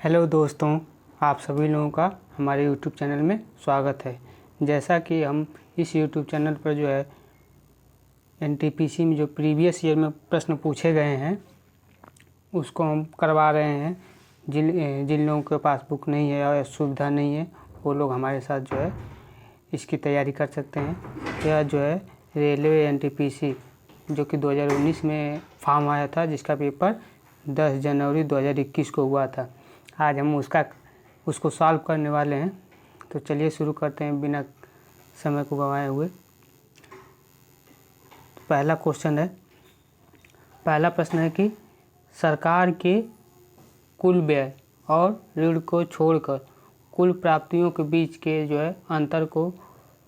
Hello दोस्तों, आप सभी लोगों का हमारे YouTube चैनल में स्वागत है। जैसा कि हम इस YouTube चैनल पर जो है NTPC में जो प्रीवियस ईयर में प्रश्न पूछे गए हैं उसको हम करवा रहे हैं। जिन लोगों के पास बुक नहीं है और सुविधा नहीं है वो लोग हमारे साथ जो है इसकी तैयारी कर सकते हैं। यह जो है रेलवे NTPC जो कि 2019 में फॉर्म आया था, जिसका पेपर 10 जनवरी 2021 को हुआ था। आज हम उसको सॉल्व करने वाले हैं। तो चलिए शुरू करते हैं बिना समय को गंवाए हुए। तो पहला प्रश्न है कि सरकार के कुल व्यय और ऋण को छोड़कर कुल प्राप्तियों के बीच के जो है अंतर को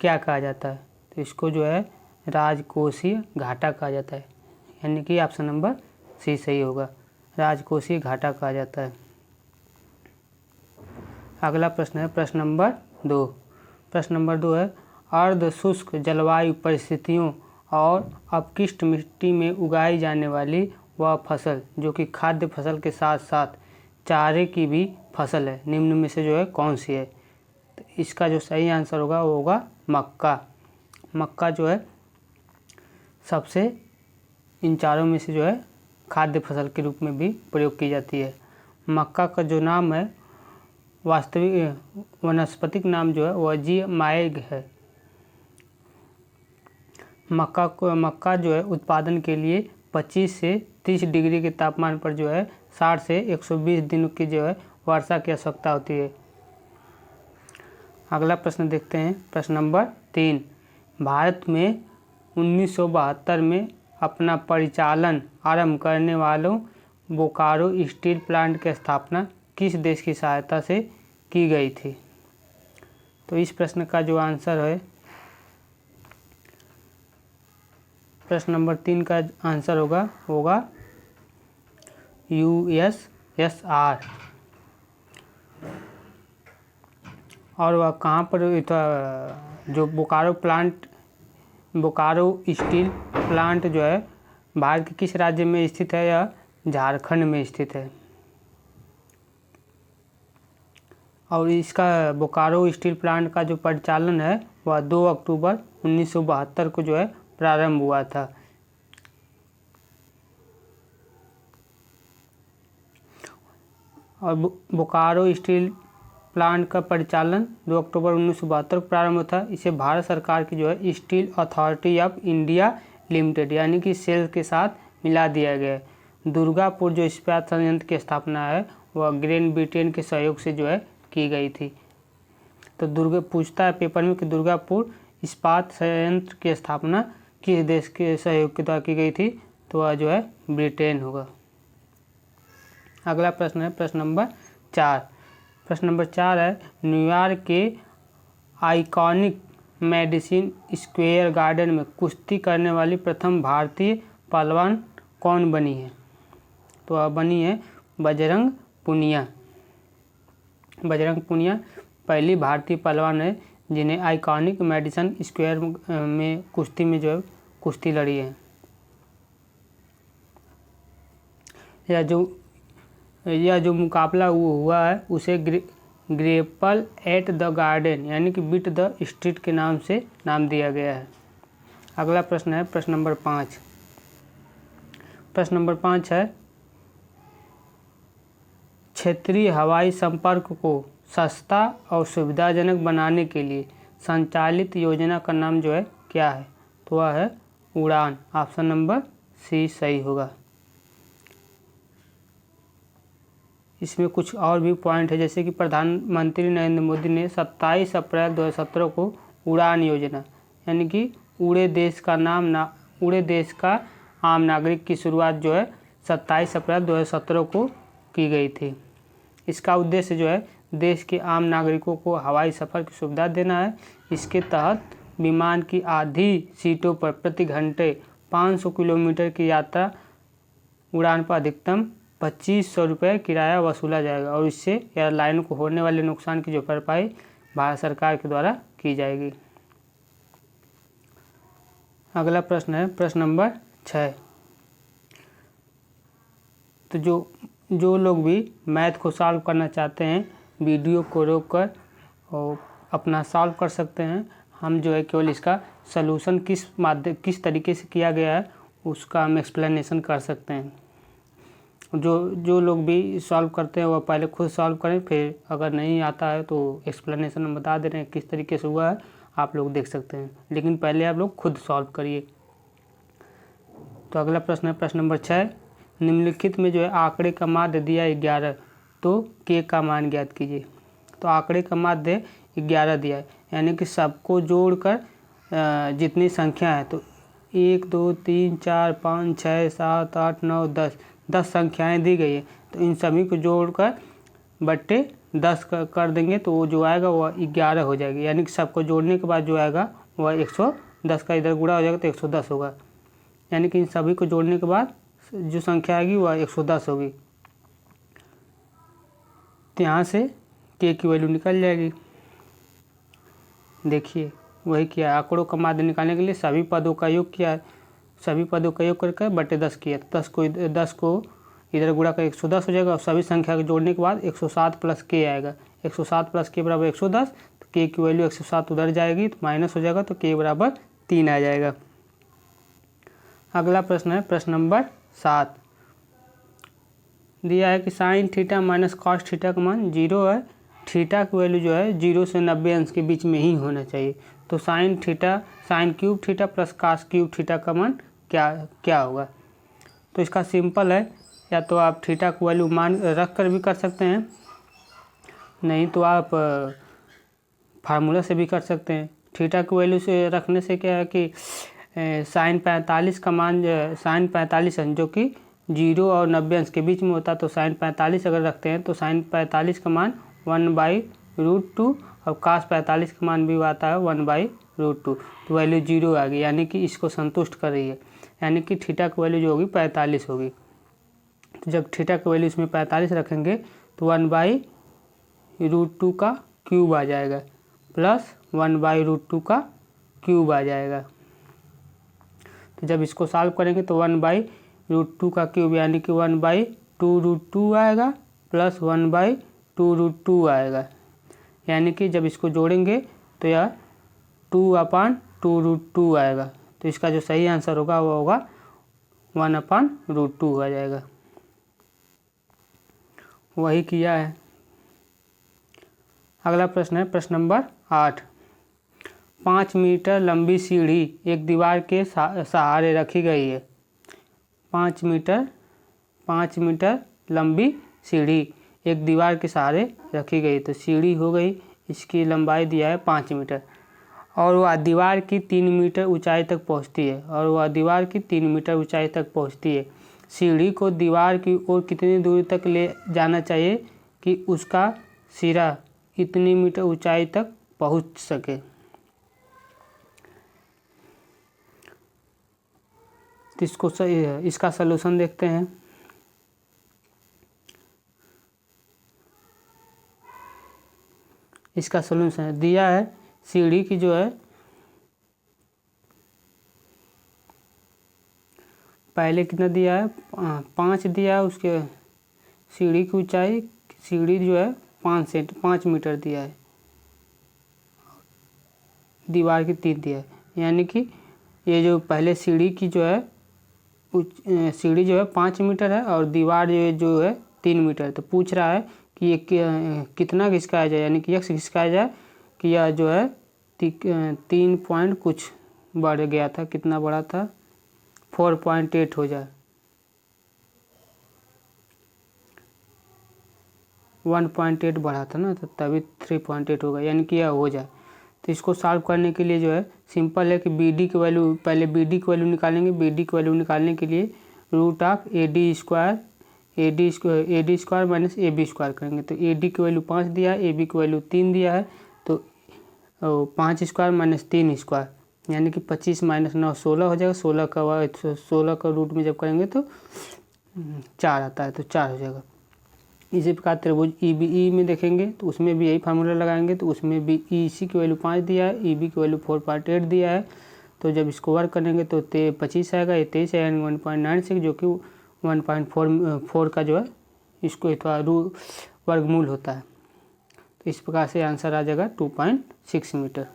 क्या कहा जाता है। तो इसको जो है राजकोषीय घाटा कहा जाता है, यानी कि ऑप्शन नंबर सी सही होगा। राजकोषीय घाटा कहा जाता है। अगला प्रश्न है प्रश्न नंबर 2। प्रश्न नंबर 2 है अर्ध शुष्क जलवायु परिस्थितियों और अपशिष्ट मिट्टी में उगाई जाने वाली वह फसल जो कि खाद्य फसल के साथ साथ चारे की भी फसल है, निम्न में से जो है कौन सी है। तो इसका जो सही आंसर होगा वो होगा मक्का। मक्का जो है सबसे इन चारों में से जो है खाद्य फसल के रूप में भी प्रयोग की जाती है। मक्का का जो नाम है वास्तविक वनस्पतिक नाम जो है वह जीमाएग है। मक्का जो है उत्पादन के लिए 25 से 30 डिग्री के तापमान पर जो है 60 से 120 दिनों की जो है वर्षा की आवश्यकता होती है। अगला प्रश्न देखते हैं प्रश्न नंबर 3। भारत में 1972 में अपना परिचालन आरंभ करने वालों बोकारो स्टील प्लांट की स्थापना किस देश की सहायता से की गई थी। तो इस प्रश्न का जो आंसर है प्रश्न नंबर 3 का आंसर होगा USSR। और वह कहाँ पर जो बोकारो स्टील प्लांट जो है भारत के किस राज्य में स्थित है। यह झारखंड में स्थित है। और इसका बोकारो स्टील प्लांट का जो परिचालन है वह 2 अक्टूबर 1972 को जो है प्रारंभ हुआ था। और बोकारो स्टील प्लांट का परिचालन 2 अक्टूबर 1972 को प्रारंभ हुआ था। इसे भारत सरकार की जो है steel authority of India limited यानी कि सेल के साथ मिला दिया गया है। दुर्गापुर जो इस्पात संयंत्र की स्थापना है वह ग्रेट ब्रिटेन के सहयोग से जो है की गई थी। तो पूछता है पेपर में कि दुर्गापुर इस्पात संयंत्र की स्थापना किस देश के सहयोग के द्वारा की गई थी। तो वह जो है ब्रिटेन होगा। अगला प्रश्न है प्रश्न नंबर 4। प्रश्न नंबर 4 है न्यूयॉर्क के आइकॉनिक मेडिसिन स्क्वायर गार्डन में कुश्ती करने वाली प्रथम भारतीय पहलवान कौन बनी है। तो वह बनी है बजरंग पुनिया। बजरंग पुनिया पहली भारतीय पहलवान है जिन्हें आइकॉनिक मेडिसिन स्क्वायर में कुश्ती में जो है कुश्ती लड़ी है। यह जो मुकाबला हुआ है उसे ग्रेपल एट द गार्डन यानी कि बीट द स्ट्रीट के नाम से नाम दिया गया है। अगला प्रश्न है प्रश्न नंबर 5। प्रश्न नंबर 5 है क्षेत्रीय हवाई संपर्क को सस्ता और सुविधाजनक बनाने के लिए संचालित योजना का नाम जो है क्या है। तो वह है उड़ान। ऑप्शन नंबर सी सही होगा। इसमें कुछ और भी पॉइंट है, जैसे कि प्रधानमंत्री नरेंद्र मोदी ने 27 अप्रैल 2017 को उड़ान योजना यानी कि उड़े देश का आम नागरिक की शुरुआत जो है 27 अप्रैल 2017 को की गई थी। इसका उद्देश्य जो है देश के आम नागरिकों को हवाई सफ़र की सुविधा देना है। इसके तहत विमान की आधी सीटों पर प्रति घंटे 500 किलोमीटर की यात्रा उड़ान पर अधिकतम 2500 रुपये किराया वसूला जाएगा और इससे एयरलाइन को होने वाले नुकसान की जो भरपाई भारत सरकार के द्वारा की जाएगी। अगला प्रश्न है प्रश्न नंबर 6। तो जो जो लोग भी मैथ को सॉल्व करना चाहते हैं वीडियो को रोककर और अपना सॉल्व कर सकते हैं। हम जो है केवल इसका सलूशन किस तरीके से किया गया है उसका हम एक्सप्लेनेशन कर सकते हैं। जो लोग भी सॉल्व करते हैं वह पहले खुद सॉल्व करें, फिर अगर नहीं आता है तो एक्सप्लेनेशन हम बता दे रहे हैं किस तरीके से हुआ है, आप लोग देख सकते हैं, लेकिन पहले आप लोग खुद सॉल्व करिए। तो अगला प्रश्न है प्रश्न नंबर 6। निम्नलिखित में जो है आंकड़े का माध्य दिया 11 तो k का मान ज्ञात कीजिए। तो आंकड़े का माध्य 11 दिया है, यानी कि सबको जोड़कर जितनी संख्या है तो 1 2 3 4 5 6 7 8 9 10 संख्याएं दी गई है। तो इन सभी को जोड़कर बट्टे 10 कर देंगे तो वो जो आएगा वह 11 हो जाएगी, यानी कि सबको जोड़ने के बाद जो आएगा वह 110 का इधर गुणा हो जाएगा तो 110 होगा, यानी कि इन सभी को जोड़ने के बाद जो संख्या आएगी वह 110 होगी। तो यहाँ से k की वैल्यू निकल जाएगी। देखिए वही किया, आंकड़ों का माध्य निकालने के लिए सभी पदों का योग किया, सभी पदों का योग करके बटे 10 किया, 10 को इधर गुणा कर 110 हो जाएगा और सभी संख्या को जोड़ने के बाद 107 प्लस k आएगा। 107 प्लस k बराबर 110, तो k की वैल्यू 107 उधर जाएगी तो माइनस हो जाएगा तो k बराबर 3 आ जाएगा। अगला प्रश्न है प्रश्न नंबर 7। दिया है कि sine theta minus cos theta का मान 0 है, थीटा की वैल्यू जो है 0 से 90 अंश के बीच में ही होना चाहिए। तो sine cube theta plus cos cube theta का मान क्या होगा। तो इसका सिंपल है, या तो आप थीटा की वैल्यू मान रख कर भी कर सकते हैं, नहीं तो आप फार्मूला से भी कर सकते हैं। थीटा की वैल्यू से रखने से क्या है कि साइन 45 का मान साइन 45 है जो कि 0 और 90 अंश के बीच में होता है, तो साइन 45 अगर रखते हैं तो साइन 45 का मान 1/√2 और cos 45 का मान भी आता है 1/√2, तो वैल्यू 0 आ गई, यानी कि इसको संतुष्ट कर रही है, यानी कि थीटा की वैल्यू जो होगी 45 होगी। तो जब थीटा की वैल्यू इसमें 45 रखेंगे तो 1/√2 का क्यूब आ जाएगा प्लस 1/√2 का क्यूब आ जाएगा। तो जब इसको सॉल्व करेंगे तो 1/√2 का क्यूब यानी कि 1/2√2 आएगा प्लस 1/2√2 आएगा, यानी कि जब इसको जोड़ेंगे तो यह 2/2√2 आएगा। तो इसका जो सही आंसर होगा वो होगा 1/√2 आ जाएगा। वही किया है। अगला प्रश्न है प्रश्न नंबर 8। 5 मीटर लंबी सीढ़ी एक दीवार के सहारे रखी गई है। 5 मीटर लंबी सीढ़ी एक दीवार के सहारे रखी गई, तो सीढ़ी हो गई, इसकी लंबाई दिया है 5 मीटर और वह दीवार की 3 मीटर ऊंचाई तक पहुंचती है। सीढ़ी को दीवार की ओर कितनी दूरी तक ले जाना चाहिए कि उसका सिरा इतनी मीटर ऊंचाई तक पहुंच सके। तो इसका सलूशन देखते हैं। इसका सलूशन दिया है, सीढ़ी की जो है पहले कितना दिया है 5 दिया है, उसके सीढ़ी की ऊंचाई सीढ़ी जो है 5 मीटर दिया है, दीवार की 3 दिया है, यानी कि ये जो पहले सीढ़ी की जो है सीढ़ी जो है 5 मीटर है और दीवार जो है 3 मीटर। तो पूछ रहा है कि ये कितना घिसकाया जाए, यानी कि x घिसकाया जाए कि यह जो है 3 पॉइंट कुछ बढ़ गया था, कितना बड़ा था 4.8 हो जाए, 1.8 बढ़ा था ना, तो तभी 3.8 होगा, यानी कि यह हो जाए। तो इसको सॉल्व करने के लिए जो है सिंपल है कि BD की वैल्यू पहले BD की वैल्यू निकालेंगे। BD की वैल्यू निकालने के लिए √AD square minus AB square करेंगे। तो AD की वैल्यू 5 दिया है, AB की वैल्यू 3 दिया है, तो 5 स्क्वायर माइनस 3 स्क्वायर यानी कि 25 माइनस 9 16 हो जाएगा। 16 का रूट में जब करेंगे तो 4 आता है, तो 4 हो जाएगा। इसी प्रकार त्रिभुज EBE में देखेंगे तो उसमें भी यही फार्मूला लगाएंगे, तो उसमें भी EC की वैल्यू 5 दिया है, EB की वैल्यू 4.8 दिया है। तो जब इसको वर्क करेंगे तो 25 आएगा, ये 23 है, यानी 1.96 जो कि 1.4 का जो है इसको वर्गमूल होता है। तो इस प्रकार से आंसर आ जाएगा 2.6 मीटर।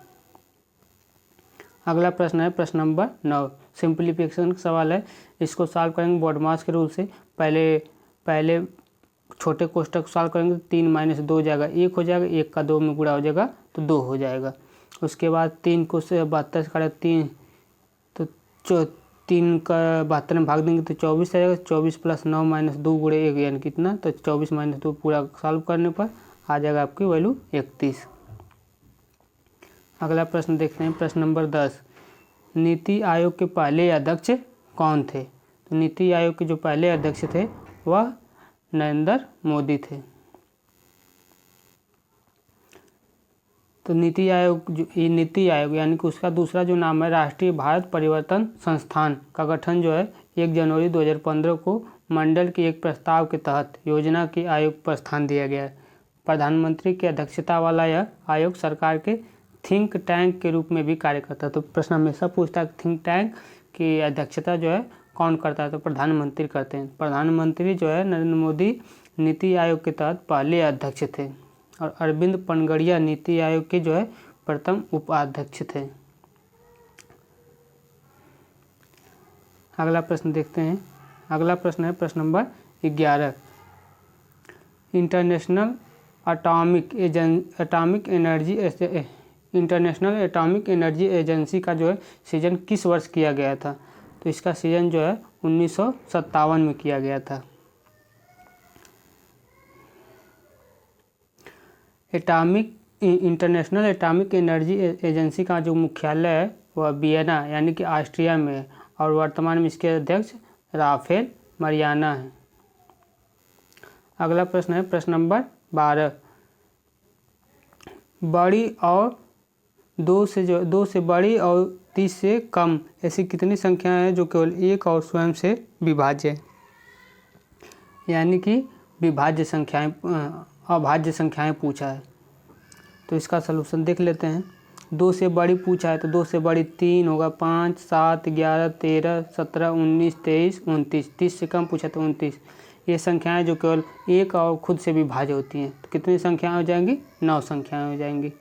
अगला प्रश्न है प्रश्न नंबर 9, सिंप्लीफिकेशन का सवाल है। इसको सॉल्व करेंगे बॉडमास के रूल से। पहले छोटे कोष्टक सॉल्व करेंगे तो 3 - 2 जाएगा 1 हो जाएगा, 1 का 2 में गुणा हो जाएगा तो 2 हो जाएगा। उसके बाद 3 को 72 से काटा 3 तो 3 का 72 में भाग देंगे तो 24 आ जाएगा। 24 + 9 - 2 गुणे 1 यानी कितना, तो 24 - 2 पूरा सॉल्व करने पर आ जाएगा आपकी वैल्यू 31। अगला प्रश्न देखते हैं प्रश्न नंबर 10, नीति आयोग के पहले अध्यक्ष कौन थे? तो नीति आयोग के जो पहले अध्यक्ष थे वह नरेंद्र मोदी थे। तो नीति आयोग यानी कि उसका दूसरा जो नाम है राष्ट्रीय भारत परिवर्तन संस्थान का गठन जो है 1 जनवरी 2015 को मंडल के एक प्रस्ताव के तहत योजना के आयोग पर स्थान दिया गया है। प्रधानमंत्री की अध्यक्षता वाला यह आयोग सरकार के थिंक टैंक के रूप में भी कार्य करता है। तो प्रश्न हमेशा पूछता है थिंक टैंक की अध्यक्षता जो है कौन करता है? तो प्रधानमंत्री करते हैं। प्रधानमंत्री जो है नरेंद्र मोदी नीति आयोग के तहत पहले अध्यक्ष थे और अरविंद पनगड़िया नीति आयोग के जो है प्रथम उपाध्यक्ष थे। अगला प्रश्न देखते हैं। अगला प्रश्न है प्रश्न number 11, international atomic energy agency का जो है सृजन किस वर्ष किया गया था? तो इसका सृजन जो है 1957 में किया गया था। इंटरनेशनल एटॉमिक एनर्जी एजेंसी का जो मुख्यालय है वह वियना यानी कि ऑस्ट्रिया में है और वर्तमान में इसके अध्यक्ष राफेल मरियाना है। अगला प्रश्न है प्रश्न नंबर 12, बड़ी और 2 से बड़ी और 30 से कम ऐसी कितनी संख्याएं हैं जो केवल 1 और स्वयं से विभाज्य है? यानी कि अभाज्य संख्याएं पूछा है। तो इसका सलूशन देख लेते हैं। 2 से बड़ी पूछा है तो 2 से बड़ी 3 होगा, 5, 7, 11, 13, 17, 19, 23, 29। 30 से कम पूछा तो 29। ये संख्याएं जो केवल 1 और खुद से विभाज्य होती हैं। तो कितनी संख्याएं हो जाएंगी? 9 संख्याएं हो जाएंगी।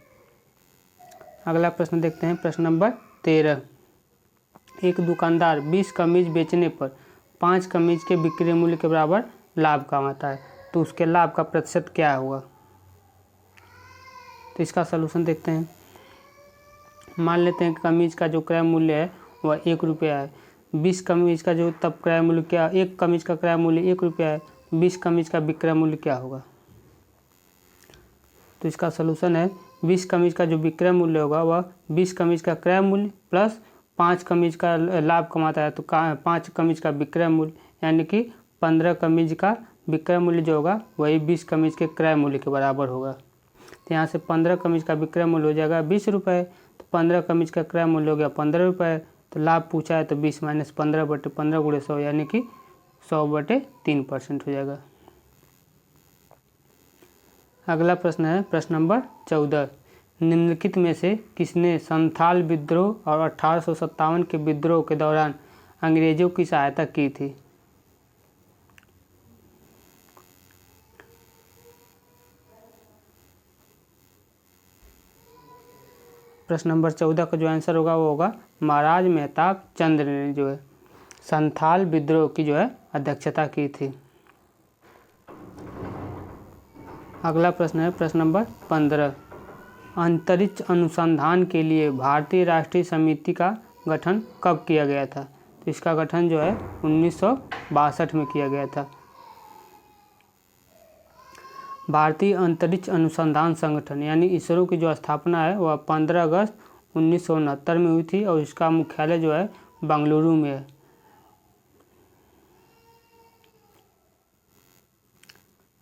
अगला प्रश्न देखते हैं प्रश्न नंबर 13, एक दुकानदार 20 कमीज बेचने पर 5 कमीज के बिक्री मूल्य के बराबर लाभ कमाता है, तो उसके लाभ का प्रतिशत क्या होगा? तो इसका सलूशन देखते हैं। मान लेते हैं कि कमीज का जो क्रय मूल्य है वह 1 रुपया है। 20 कमीज का जो तब क्रय मूल्य क्या, 1 कमीज का क्रय मूल्य 1 रुपया है, 20 कमीज का विक्रय मूल्य क्या होगा? तो इसका सलूशन है 20 कमीज का जो विक्रय मूल्य होगा वह 20 कमीज का क्रय मूल्य प्लस 5 कमीज का लाभ कमाता है तो 5 कमीज का विक्रय मूल्य यानी कि 15 कमीज का विक्रय मूल्य जो होगा वही 20 कमीज के क्रय मूल्य के बराबर होगा। तो यहाँ से 15 कमीज का विक्रय मूल्य हो जाएगा 20 रुपये, तो 15 कमीज का क्रय मूल्य हो गया 15 रुपये। तो लाभ पूछा है तो 20 - 15/15 × 100 यानी कि 100/3% हो जाएगा। अगला प्रश्न है प्रश्न नंबर 14, निम्नलिखित में से किसने संथाल विद्रोह और 1857 के विद्रोह के दौरान अंग्रेजों की सहायता की थी? प्रश्न नंबर 14 का जो आंसर होगा वो होगा महाराज मेहताब चंद्र ने जो है संथाल विद्रोह की जो है अध्यक्षता की थी। अगला प्रश्न है प्रश्न नंबर 15, अंतरिक्ष अनुसंधान के लिए भारतीय राष्ट्रीय समिति का गठन कब किया गया था? तो इसका गठन जो है 1962 में किया गया था। भारतीय अंतरिक्ष अनुसंधान संगठन यानी इसरो की जो स्थापना है वह 15 अगस्त 1969 में हुई थी और इसका मुख्यालय जो है बेंगलुरु में है।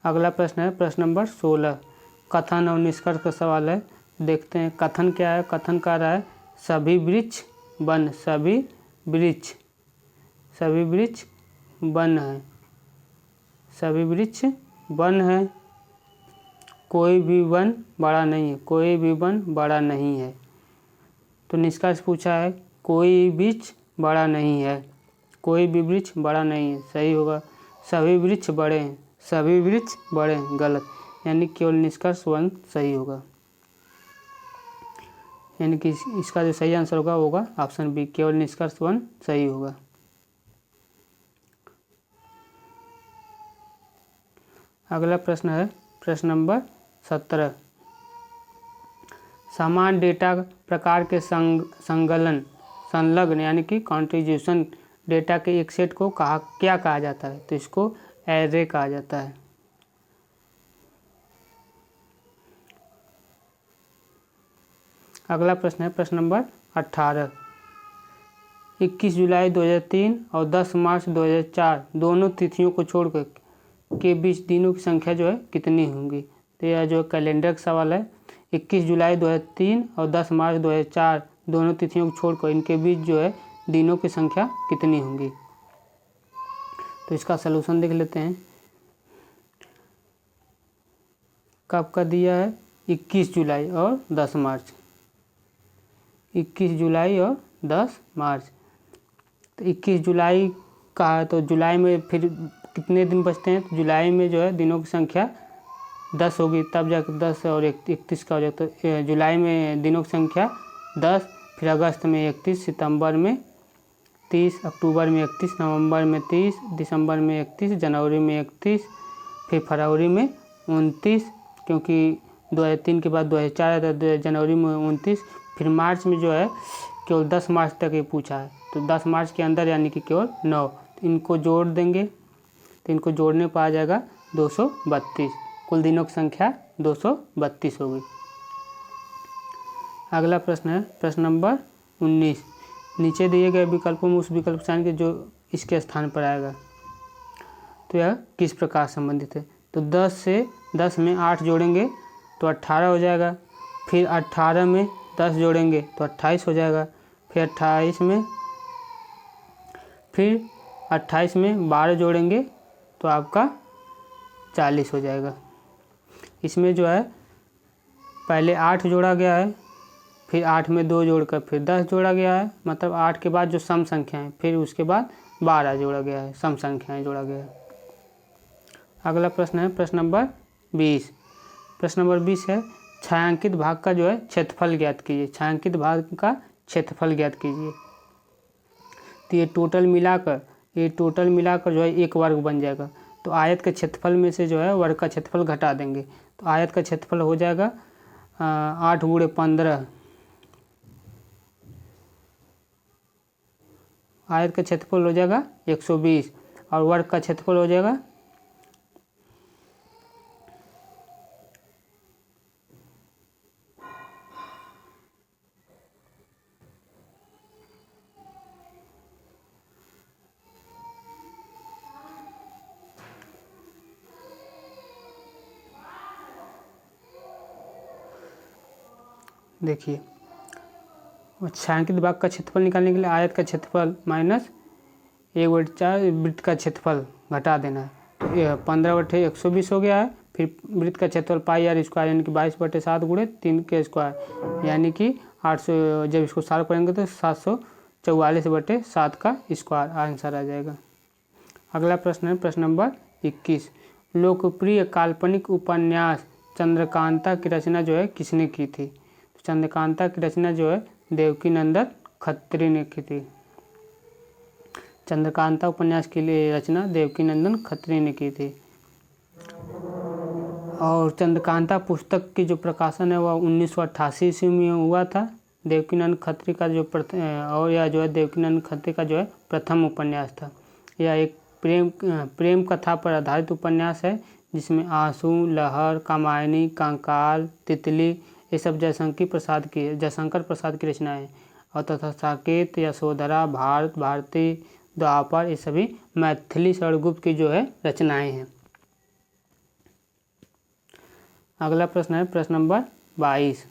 अगला प्रश्न है प्रश्न नंबर 16, कथन और निष्कर्ष का सवाल है। देखते हैं कथन क्या है। कथन कह रहा है सभी वृक्ष वन है, सभी वृक्ष वन है, कोई भी वन बड़ा नहीं है। तो निष्कर्ष पूछा है कोई वृक्ष बड़ा नहीं है, कोई भी वृक्ष बड़ा नहीं है, सही होगा। सभी वृक्ष बड़े हैं, सभी वृक्ष बड़े हैं, गलत, यानी केवल निष्कर्ष 1 सही होगा। यानी कि इसका जो सही आंसर होगा वो होगा ऑप्शन बी, केवल निष्कर्ष 1 सही होगा। अगला प्रश्न है प्रश्न नंबर 17। समान डेटा प्रकार के संलग्न यानी कि कॉन्ट्रीब्यूशन डेटा के एक सेट को क्या कहा जाता है? तो इसको एरे कहा जाता है। अगला प्रश्न है प्रश्न नंबर 18। 21 जुलाई 2003 और 10 मार्च 2004 दोनों तिथियों को छोड़कर के बीच दिनों की संख्या जो है कितनी होंगी? तो यह जो कैलेंडर का सवाल है। 21 जुलाई 2003 और 10 मार्च 2004 दोनों तिथियों को छोड़कर इनके बीच जो है दिनों की संख्या कितनी होंगी? तो इसका सलूशन देख लेते हैं। कब का दिया है? 21 जुलाई और 10 मार्च। 21 जुलाई और 10 मार्च। तो 21 जुलाई का है तो जुलाई में फिर कितने दिन बचते हैं? तो जुलाई में जो है दिनों की संख्या 10 होगी, तब जाकर 10 और 31 का हो जाए। तो जुलाई में दिनों की संख्या 10, फिर अगस्त में 31, सितंबर में 30, अक्टूबर में 31, नवंबर में 30, दिसंबर में 31, जनवरी में 31, फिर फरवरी में 29, क्योंकि 2003 के बाद 2004 आया था, जनवरी में 29, फिर मार्च में जो है केवल 10 मार्च तक ये पूछा है, तो 10 मार्च के अंदर यानी कि केवल 9। तो इनको जोड़ देंगे तो इनको जोड़ने पर आ जाएगा 232। कुल दिनों की संख्या 232 होगी। अगला प्रश्न है प्रश्न नंबर 19। नीचे दिए गए विकल्पों में उस विकल्प चयन के जो इसके स्थान पर आएगा। तो यह किस प्रकार संबंधित है? तो 10 में 8 जोड़ेंगे तो 18 हो जाएगा, फिर 18 में 10 जोड़ेंगे तो 28 हो जाएगा, फिर 28 में 12 जोड़ेंगे तो आपका 40 हो जाएगा। इसमें जो है पहले 8 जोड़ा गया है, फिर 8 में 2 जोड़कर फिर 10 जोड़ा गया है, मतलब 8 के बाद जो सम संख्या है, फिर उसके बाद 12 जोड़ा गया है, सम संख्याएं जोड़ा गया है। अगला प्रश्न है प्रश्न नंबर 20। प्रश्न नंबर 20 है छायांकित भाग का जो है क्षेत्रफल ज्ञात कीजिए। छायांकित भाग का क्षेत्रफल ज्ञात कीजिए। तो ये टोटल मिलाकर जो है एक वर्ग बन जाएगा। तो आयत के क्षेत्रफल में से जो है वर्ग का क्षेत्रफल घटा देंगे, तो आयत का क्षेत्रफल हो जाएगा 8 गुणे 15। आयत का क्षेत्रफल हो जाएगा 120 और वर्ग का क्षेत्रफल हो जाएगा देखिए छायांकित भाग का क्षेत्रफल निकालने के लिए आयत का क्षेत्रफल माइनस 1/4 वृत्त का क्षेत्रफल घटा देना है। तो 15/120 हो गया है। फिर वृत्त का क्षेत्रफल पाई आर स्क्वायर यानी कि 22/7 गुणे 3 के स्क्वायर यानी कि 800। जब इसको सॉल्व करेंगे तो 744/7 का स्क्वायर आंसर आ जाएगा। अगला प्रश्न है प्रश्न नंबर 21। लोकप्रिय काल्पनिक उपन्यास चंद्रकांता की रचना जो है किसने की थी? चंद्रकांता की रचना जो है देवकीनंदन खत्री ने की थी। चंद्रकांता उपन्यास की रचना देवकीनंदन खत्री ने की थी। और चंद्रकांता पुस्तक की जो प्रकाशन है वह 1988 ईस्वी में हुआ था। देवकीनंदन खत्री का जो देवकीनंदन खत्री का जो है प्रथम उपन्यास था। यह एक प्रेम कथा पर आधारित उपन्यास है जिसमें आंसू, लहर, कामायनी, कंकाल, तितली ये सब जयशंकर प्रसाद की रचनाएं और तथा साकेत, यशोधरा, भारत, भारती, द्वापर ये सभी मैथिली षड़गुप्त की जो है रचनाएं हैं। अगला प्रश्न है प्रश्न नंबर 22।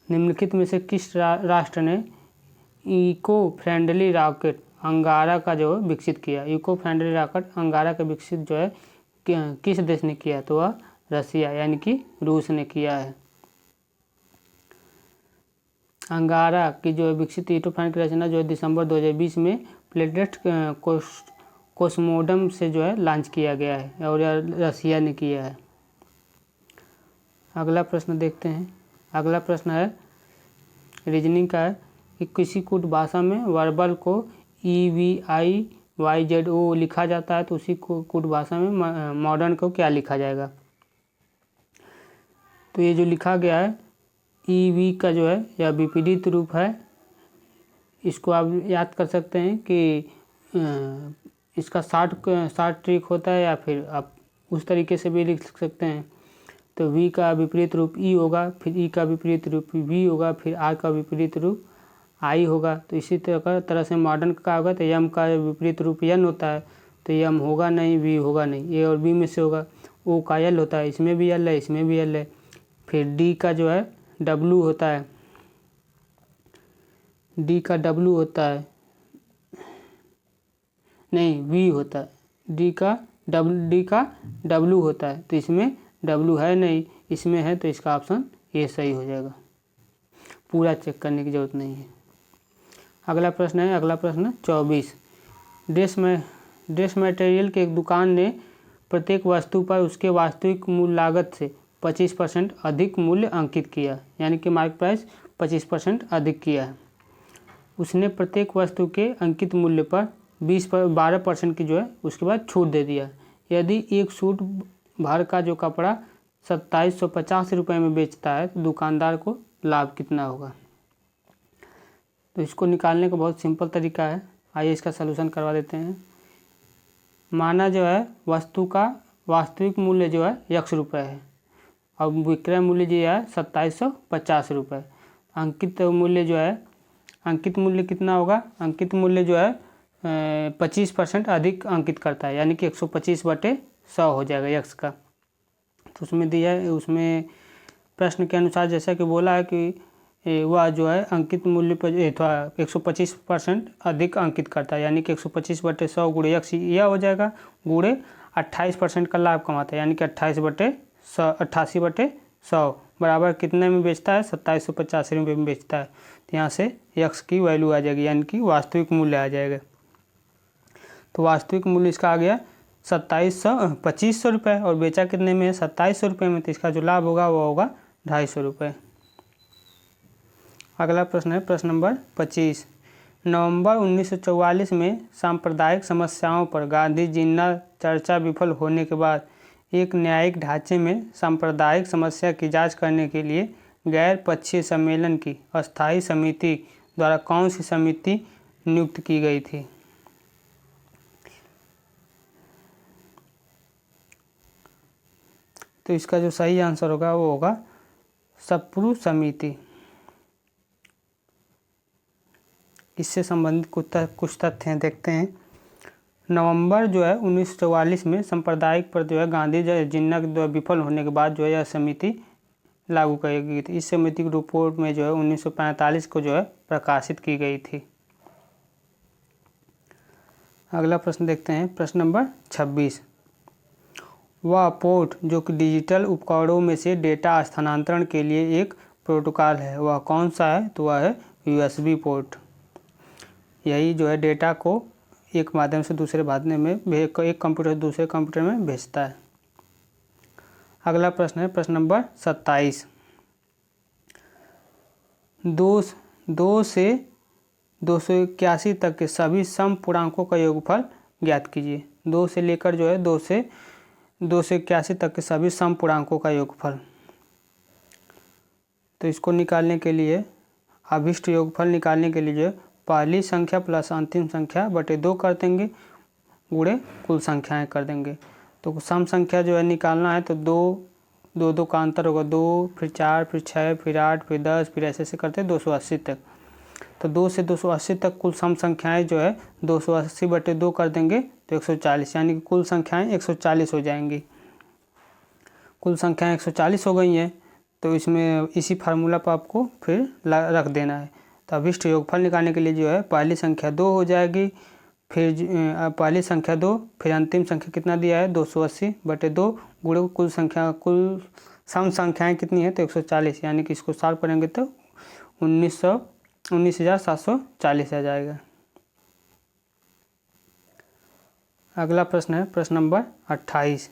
निम्नलिखित में से किस राष्ट्र ने इको फ्रेंडली रॉकेट अंगारा का जो विकसित किया? इको फ्रेंडली रॉकेट अंगारा का विकसित जो है किस देश ने किया? तो वह रसिया यानी कि रूस ने किया है। अंगारा की जो विकसित इको फ्रेंडली की रचना जो है दिसंबर 2020 में प्लेटेट कोस्मोडम से जो है लॉन्च किया गया है और रसिया ने किया है। अगला प्रश्न देखते हैं। अगला प्रश्न है रीजनिंग का है कि किसी कूट भाषा में वर्बल को EVIYZO लिखा जाता है तो उसी कूट भाषा में मॉडर्न को क्या लिखा जाएगा। तो ये जो लिखा गया है EV का जो है यह विपरीत रूप है। इसको आप याद कर सकते हैं कि इसका शार्ट ट्रिक होता है या फिर आप उस तरीके से भी लिख सकते हैं। तो V का विपरीत रूप E होगा, फिर E का विपरीत रूप V होगा, फिर R का विपरीत रूप I होगा। तो इसी तरह से मॉडर्न का होगा तो M का विपरीत रूप N होता है तो M होगा नहीं, V होगा नहीं, A और B में से होगा। O का L होता है, इसमें भी L है, इसमें भी L है। फिर D का जो है W होता है, D का W होता है, नहीं V होता है, D का W होता है तो इसमें W है नहीं, इसमें है तो इसका ऑप्शन ए सही हो जाएगा। पूरा चेक करने की ज़रूरत नहीं है। अगला प्रश्न है, अगला प्रश्न 24। ड्रेस मटेरियल के एक दुकान ने प्रत्येक वस्तु पर उसके वास्तविक मूल्य लागत से 25% अधिक मूल्य अंकित किया, यानी कि मार्केट प्राइस 25% अधिक किया है। उसने प्रत्येक वस्तु के अंकित मूल्य पर 12% की जो है उसके बाद छूट दे दिया। यदि एक सूट भर का जो कपड़ा 2750 रुपये में बेचता है तो दुकानदार को लाभ कितना होगा। तो इसको निकालने का बहुत सिंपल तरीका है, आइए इसका सलूशन करवा देते हैं। माना जो है वस्तु का वास्तविक मूल्य जो है X रुपये है और विक्रय मूल्य जो है 2750 रुपये। अंकित मूल्य कितना होगा, अंकित मूल्य जो है 25% अधिक अंकित करता है, यानी कि 125/100 हो जाएगा X का। तो उसमें दिया है, उसमें प्रश्न के अनुसार जैसा कि बोला है कि वह जो है अंकित मूल्य पर 125% अधिक अंकित करता है, यानी कि 125/100 गुणे X यह हो जाएगा, गुणे 28% का लाभ कमाता है, यानी कि 88/100 बराबर कितने में बेचता है, 2750 रुपये में बेचता है। तो यहाँ से X की वैल्यू आ जाएगी, यानी कि वास्तविक मूल्य आ जाएगा। तो वास्तविक मूल्य इसका आ गया 2500 रुपये और बेचा कितने में, 2700 रुपये में। तो इसका जो लाभ होगा वो होगा 250 रुपये। अगला प्रश्न है प्रश्न नंबर 25। नवंबर 1944 में सांप्रदायिक समस्याओं पर गांधी जिन्ना चर्चा विफल होने के बाद एक न्यायिक ढांचे में सांप्रदायिक समस्या की जांच करने के लिए गैर पक्षीय सम्मेलन की अस्थायी समिति द्वारा कौन सी समिति नियुक्त की गई थी। तो इसका जो सही आंसर होगा वो होगा सप्रू समिति। इससे संबंधित कुछ तथ्य हैं, देखते हैं। नवंबर जो है 1944 में सांप्रदायिक पर जो है गांधी जिन्ना के विफल होने के बाद जो है यह समिति लागू की गई थी। इस समिति की रिपोर्ट में जो है 1945 को जो है प्रकाशित की गई थी। अगला प्रश्न देखते हैं प्रश्न नंबर 26। वह पोर्ट जो कि डिजिटल उपकरणों में से डेटा स्थानांतरण के लिए एक प्रोटोकॉल है वह कौन सा है, तो वह है USB पोर्ट। यही जो है डेटा को एक माध्यम से दूसरे माध्यम में एक कंप्यूटर से दूसरे कंप्यूटर में भेजता है। अगला प्रश्न है प्रश्न नंबर 27। 2 से 281 तक के सभी सम पूर्णांकों का योगफल ज्ञात कीजिए। 2 से लेकर जो है 2 से 281 तक के सभी सम पूर्णांकों का योगफल। तो इसको निकालने के लिए अभिष्ट योगफल निकालने के लिए जो पहली संख्या प्लस अंतिम संख्या बटे 2 कर देंगे, गुणे कुल संख्याएं कर देंगे। तो सम संख्या जो है निकालना है तो 2 का अंतर होगा, 2 फिर 4 फिर 6 फिर 8 फिर 10 फिर ऐसे करते 280 तक। तो 2 से 280 तक कुल सम संख्याएं जो है 280/2 कर देंगे तो 140, यानी कि कुल संख्याएं 140 हो जाएंगी। कुल संख्याएं 140 हो गई हैं तो इसमें इसी फार्मूला पर आपको फिर रख देना है। तो अभिष्ट योगफल निकालने के लिए जो है पहली संख्या 2 हो जाएगी, फिर पहली संख्या 2 फिर अंतिम संख्या कितना दिया है 280/2 गुणे कुल सम संख्याएं कितनी है तो 140, यानी कि इसको सॉल्व करेंगे तो 19,740 आ जाएगा। अगला प्रश्न है प्रश्न नंबर 28।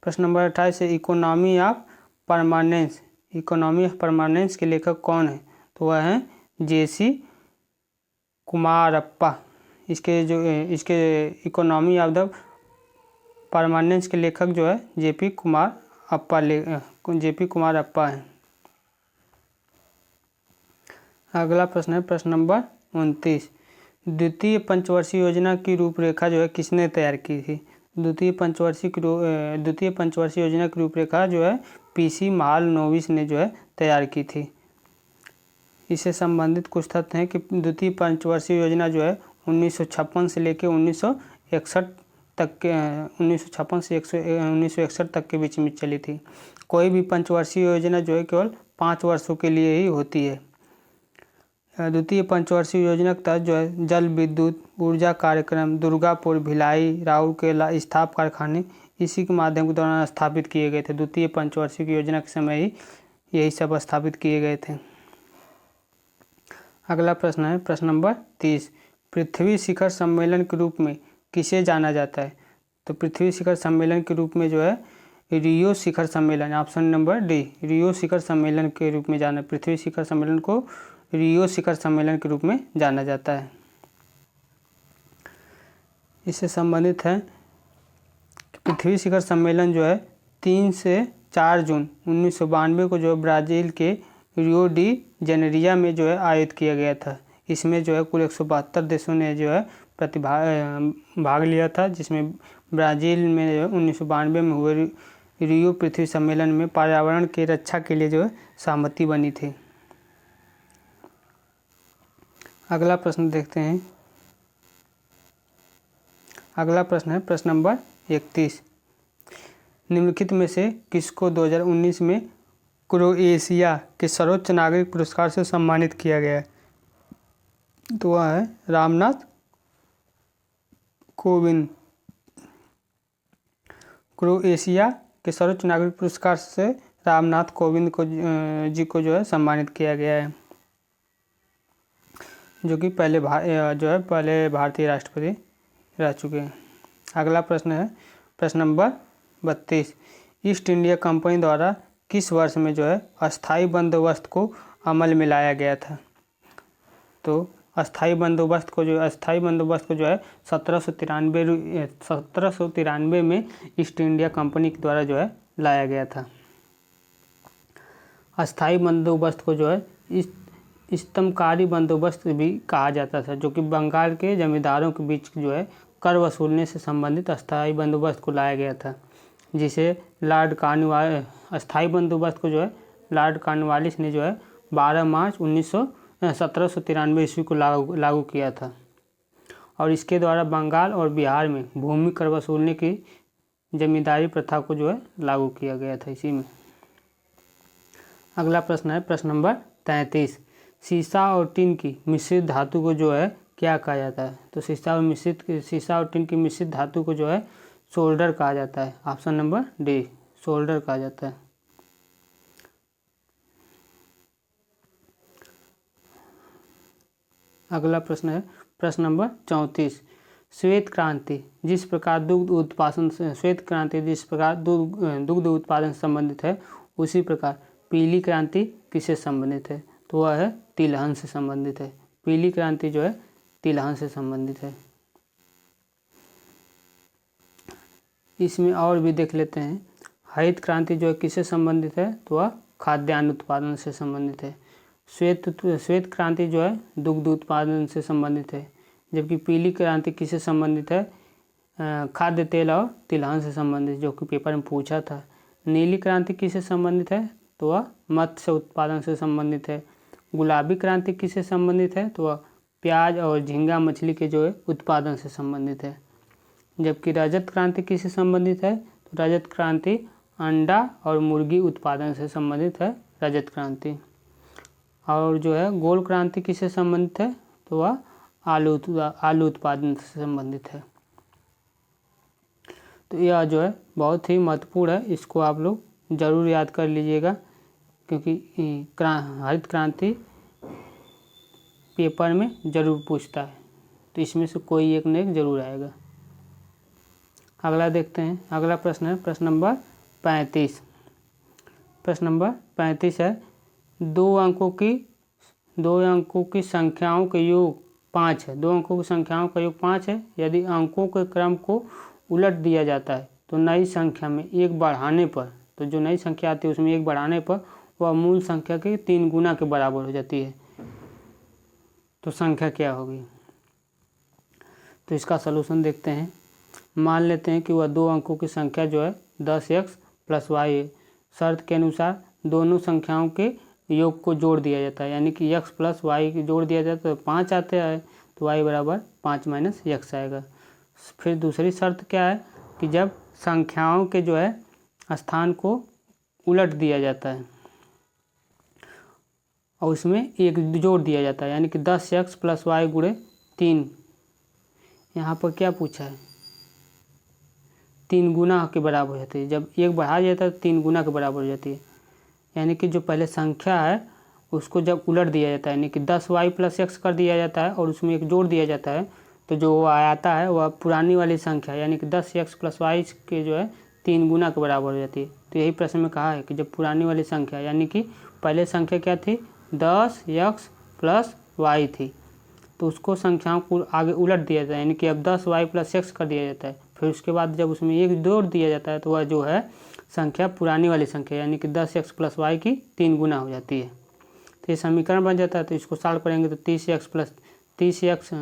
प्रश्न नंबर 28 है economy of permanence. Economy of permanence के लेखक कौन है? तो वह है जेसी कुमारप्पा। इसके इकोनॉमी ऑफ द परमानेंस के लेखक जो है जेपी कुमारप्पा है। अगला प्रश्न है प्रश्न नंबर 29। द्वितीय पंचवर्षीय योजना की रूपरेखा जो है किसने तैयार की थी? द्वितीय पंचवर्षीय योजना की रूपरेखा जो है पीसी महालनोबिस ने जो है तैयार की थी। इससे संबंधित कुछ तथ्य हैं कि द्वितीय पंचवर्षीय योजना जो है 1956 से लेकर 1961 तक के 1961 तक के बीच में चली थी। कोई भी पंचवर्षीय योजना जो है केवल 5 वर्षों के लिए ही होती है। द्वितीय पंचवर्षीय योजना के तहत जो है जल विद्युत ऊर्जा कार्यक्रम दुर्गापुर, भिलाई, राउरकेला इस्पात कारखाने इसी के माध्यम के दौरान स्थापित किए गए थे। द्वितीय पंचवर्षीय की योजना के समय ही यही सब स्थापित किए गए थे। अगला प्रश्न है प्रश्न नंबर 30। पृथ्वी शिखर सम्मेलन के रूप में किसे जाना जाता है? तो पृथ्वी शिखर सम्मेलन के रूप में जो है रियो शिखर सम्मेलन, ऑप्शन नंबर डी, रियो शिखर सम्मेलन के रूप में जाना। पृथ्वी शिखर सम्मेलन को रियो शिखर सम्मेलन के रूप में जाना जाता है। इससे संबंधित है पृथ्वी शिखर सम्मेलन जो है 3 से 4 जून 1992 को जो ब्राज़ील के रियो डी जेनेरिया में जो है आयोजित किया गया था। इसमें जो है कुल 172 देशों ने जो है भाग लिया था, जिसमें ब्राज़ील में जो है 1992 में हुए रियो पृथ्वी सम्मेलन में पर्यावरण की रक्षा के लिए जो है सहमति बनी थी। अगला प्रश्न देखते हैं। अगला प्रश्न है प्रश्न नंबर 31। निम्नलिखित में से किसको 2019 में क्रोएशिया के सर्वोच्च नागरिक पुरस्कार से सम्मानित किया गया है? तो वह है रामनाथ कोविंद। क्रोएशिया के सर्वोच्च नागरिक पुरस्कार से रामनाथ कोविंद जी को जो है सम्मानित किया गया है, जो कि पहले भारतीय राष्ट्रपति रह चुके हैं। अगला प्रश्न है प्रश्न नंबर 32। ईस्ट इंडिया कंपनी द्वारा किस वर्ष में जो है अस्थाई बंदोबस्त को अमल में लाया गया था? तो अस्थाई बंदोबस्त को जो है 1793 में ईस्ट इंडिया कंपनी के द्वारा जो है लाया गया था। अस्थाई बंदोबस्त को जो है स्तंभकारी बंदोबस्त भी कहा जाता था, जो कि बंगाल के जमींदारों के बीच जो है कर वसूलने से संबंधित अस्थाई बंदोबस्त को लाया गया था, जिसे अस्थाई बंदोबस्त को जो है लॉर्ड कॉर्नवालिस ने जो है 12 मार्च 1793 ईस्वी को लागू किया था, और इसके द्वारा बंगाल और बिहार में भूमि कर वसूलने की जमींदारी प्रथा को जो है लागू किया गया था इसी में। अगला प्रश्न है प्रश्न नंबर 33। सीसा और टिन की मिश्रित धातु को जो है क्या कहा जाता है? तो सीसा और टिन की मिश्रित धातु को जो है सोल्डर कहा जाता है। ऑप्शन नंबर डी, सोल्डर कहा जाता है। अगला प्रश्न है प्रश्न नंबर 34। श्वेत क्रांति जिस प्रकार दुग्ध उत्पादन से संबंधित है, उसी प्रकार पीली क्रांति किससे संबंधित है? तो वह है तिलहन से संबंधित है। पीली क्रांति जो है तिलहन से संबंधित है। इसमें और भी देख लेते हैं। हरित क्रांति जो है किससे संबंधित है? तो वह खाद्यान्न उत्पादन से संबंधित है। श्वेत क्रांति जो है दुग्ध उत्पादन से संबंधित है, जबकि पीली क्रांति किससे संबंधित है? खाद्य तेल और तिलहन से संबंधित, जो कि पेपर में पूछा था। नीली क्रांति किससे संबंधित है? तो वह मत्स्य उत्पादन से संबंधित है। गुलाबी क्रांति किससे संबंधित है? तो वह प्याज और झींगा मछली के जो है उत्पादन से संबंधित है। जबकि रजत क्रांति किससे संबंधित है? तो रजत क्रांति अंडा और मुर्गी उत्पादन से संबंधित है रजत क्रांति। और जो है गोल क्रांति किससे संबंधित है? तो वह आलू उत्पादन से संबंधित है। तो यह जो है बहुत ही महत्वपूर्ण है, इसको आप लोग ज़रूर याद कर लीजिएगा, क्योंकि हरित क्रांति पेपर में ज़रूर पूछता है, तो इसमें से कोई एक न एक ज़रूर आएगा। अगला देखते हैं, अगला प्रश्न है प्रश्न नंबर 35। प्रश्न नंबर 35 है, दो अंकों की संख्याओं के योग 5 है। दो अंकों की संख्याओं का योग 5 है। यदि अंकों के क्रम को उलट दिया जाता है तो नई संख्या में एक बढ़ाने पर, तो जो नई संख्या आती है उसमें एक बढ़ाने पर वह मूल संख्या के 3 गुना के बराबर हो जाती है। तो संख्या क्या होगी? तो इसका सलूशन देखते हैं। मान लेते हैं कि वह दो अंकों की संख्या जो है 10x + y है। शर्त के अनुसार दोनों संख्याओं के योग को जोड़ दिया जाता है, यानी कि x + y जोड़ दिया जाता है तो 5 आते हैं, तो y बराबर 5 - x आएगा। फिर दूसरी शर्त क्या है कि जब संख्याओं के जो है स्थान को उलट दिया जाता है और उसमें एक जोड़ दिया जाता है, यानी कि 10x + y × 3। यहाँ पर क्या पूछा है? 3 गुना के बराबर हो जाती है। जब एक बढ़ा जाता है तो 3 गुना के बराबर हो जाती है, यानी कि जो पहले संख्या है उसको जब उलट दिया जाता है, यानी कि 10y + x कर दिया जाता है और उसमें एक जोड़ दिया जाता है, तो जो आता है वह पुरानी वाली संख्या यानी कि 10x + y के जो है 3 गुना के बराबर हो जाती है। तो यही प्रश्न में कहा है कि जब पुरानी वाली संख्या, यानी कि पहले संख्या क्या थी? 10x + y थी, तो उसको संख्याओं को आगे उलट दिया जाता है, यानी कि अब 10y + x कर दिया जाता है। फिर उसके बाद जब उसमें एक जोड़ दिया जाता है तो वह जो है संख्या पुरानी वाली संख्या यानी कि 10x + y की 3 गुना हो जाती है। तो ये समीकरण बन जाता है। तो इसको सॉल्व करेंगे तो 30x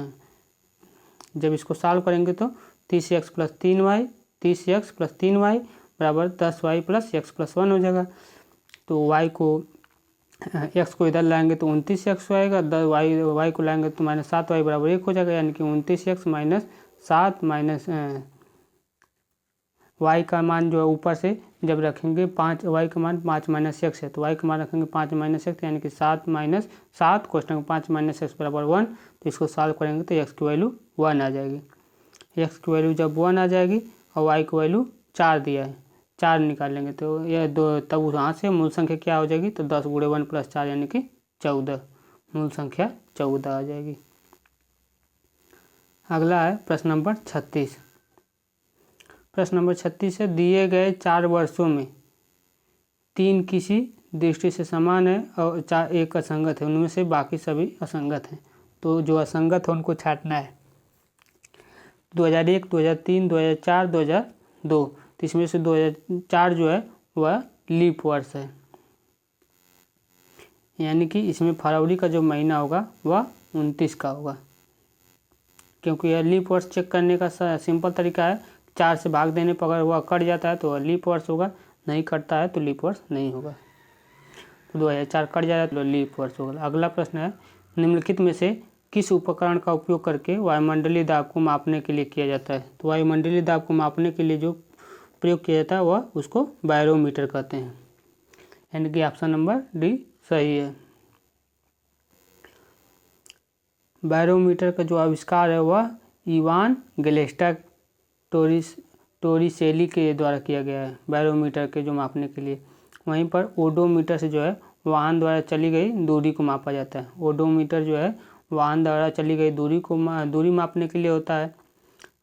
जब इसको सॉल्व करेंगे तो 30x + 3y 30x + 3y बराबर 10y + x + 1 हो जाएगा। तो x को इधर लाएंगे तो 29x आएगा, y को लाएंगे तो -7y बराबर 1 हो जाएगा, यानी कि 29x - 7 y का मान जो है ऊपर से जब रखेंगे 5, y का मान 5 - x है, तो y का मान रखेंगे 5 - x, यानी कि 7 - 7 क्वेश्चन 5 - x बराबर 1। तो इसको सॉल्व करेंगे तो x की वैल्यू 1 आ जाएगी। x की वैल्यू जब 1 आ जाएगी और y की वैल्यू 4 दिया है, 4 निकालेंगे तो यह दो, तब वहाँ से मूल संख्या क्या हो जाएगी? तो 10 × 1 + 4 यानी कि 14, मूल संख्या 14 आ जाएगी। अगला है प्रश्न नंबर 36। प्रश्न नंबर 36 है, दिए गए 4 वर्षों में 3 किसी दृष्टि से समान है और 4 एक असंगत है, उनमें से बाकी सभी असंगत हैं। तो जो असंगत है उनको छांटना है। 2001, 2003, 2004, 2002। तो इसमें से 2004 जो है वह लीप वर्ष है, यानी कि इसमें फरवरी का जो महीना होगा वह 29 का होगा, क्योंकि यह लीप वर्ष चेक करने का सिंपल तरीका है। 4 से भाग देने पर अगर वह कट जाता है तो वह लीप वर्ष होगा, नहीं कटता है तो लीप वर्ष नहीं होगा। तो 2004 कट जाएगा तो लीप वर्ष होगा। अगला प्रश्न है, निम्नलिखित में से किस उपकरण का उपयोग करके वायुमंडलीय दाब को मापने के लिए किया जाता है? तो वायुमंडलीय दाब को मापने के लिए जो प्रयोग किया जाता है वह उसको बैरोमीटर कहते हैं, यानी कि ऑप्शन नंबर डी सही है। बैरोमीटर का जो आविष्कार है वह इवान गैलेस्टा टोरिसेली के द्वारा किया गया है, बैरोमीटर के जो मापने के लिए। वहीं पर ओडोमीटर से जो है वाहन द्वारा चली गई दूरी को मापा जाता है। ओडोमीटर जो है वाहन द्वारा चली गई दूरी मापने के लिए होता है।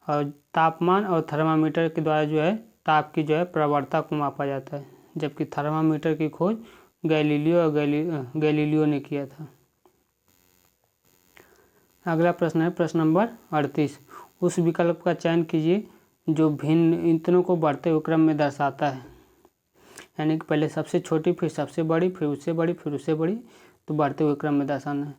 और तापमान और थर्मामीटर के द्वारा जो है ताप की जो है प्रवणता को मापा जाता है, जबकि थर्मामीटर की खोज गैलीलियो ने किया था। अगला प्रश्न है प्रश्न नंबर 38। उस विकल्प का चयन कीजिए जो भिन्न ईंधनों को बढ़ते हुए क्रम में दर्शाता है, यानी कि पहले सबसे छोटी, फिर सबसे बड़ी, फिर उससे बड़ी, फिर उससे बड़ी, तो बढ़ते हुए क्रम में दर्शाना है।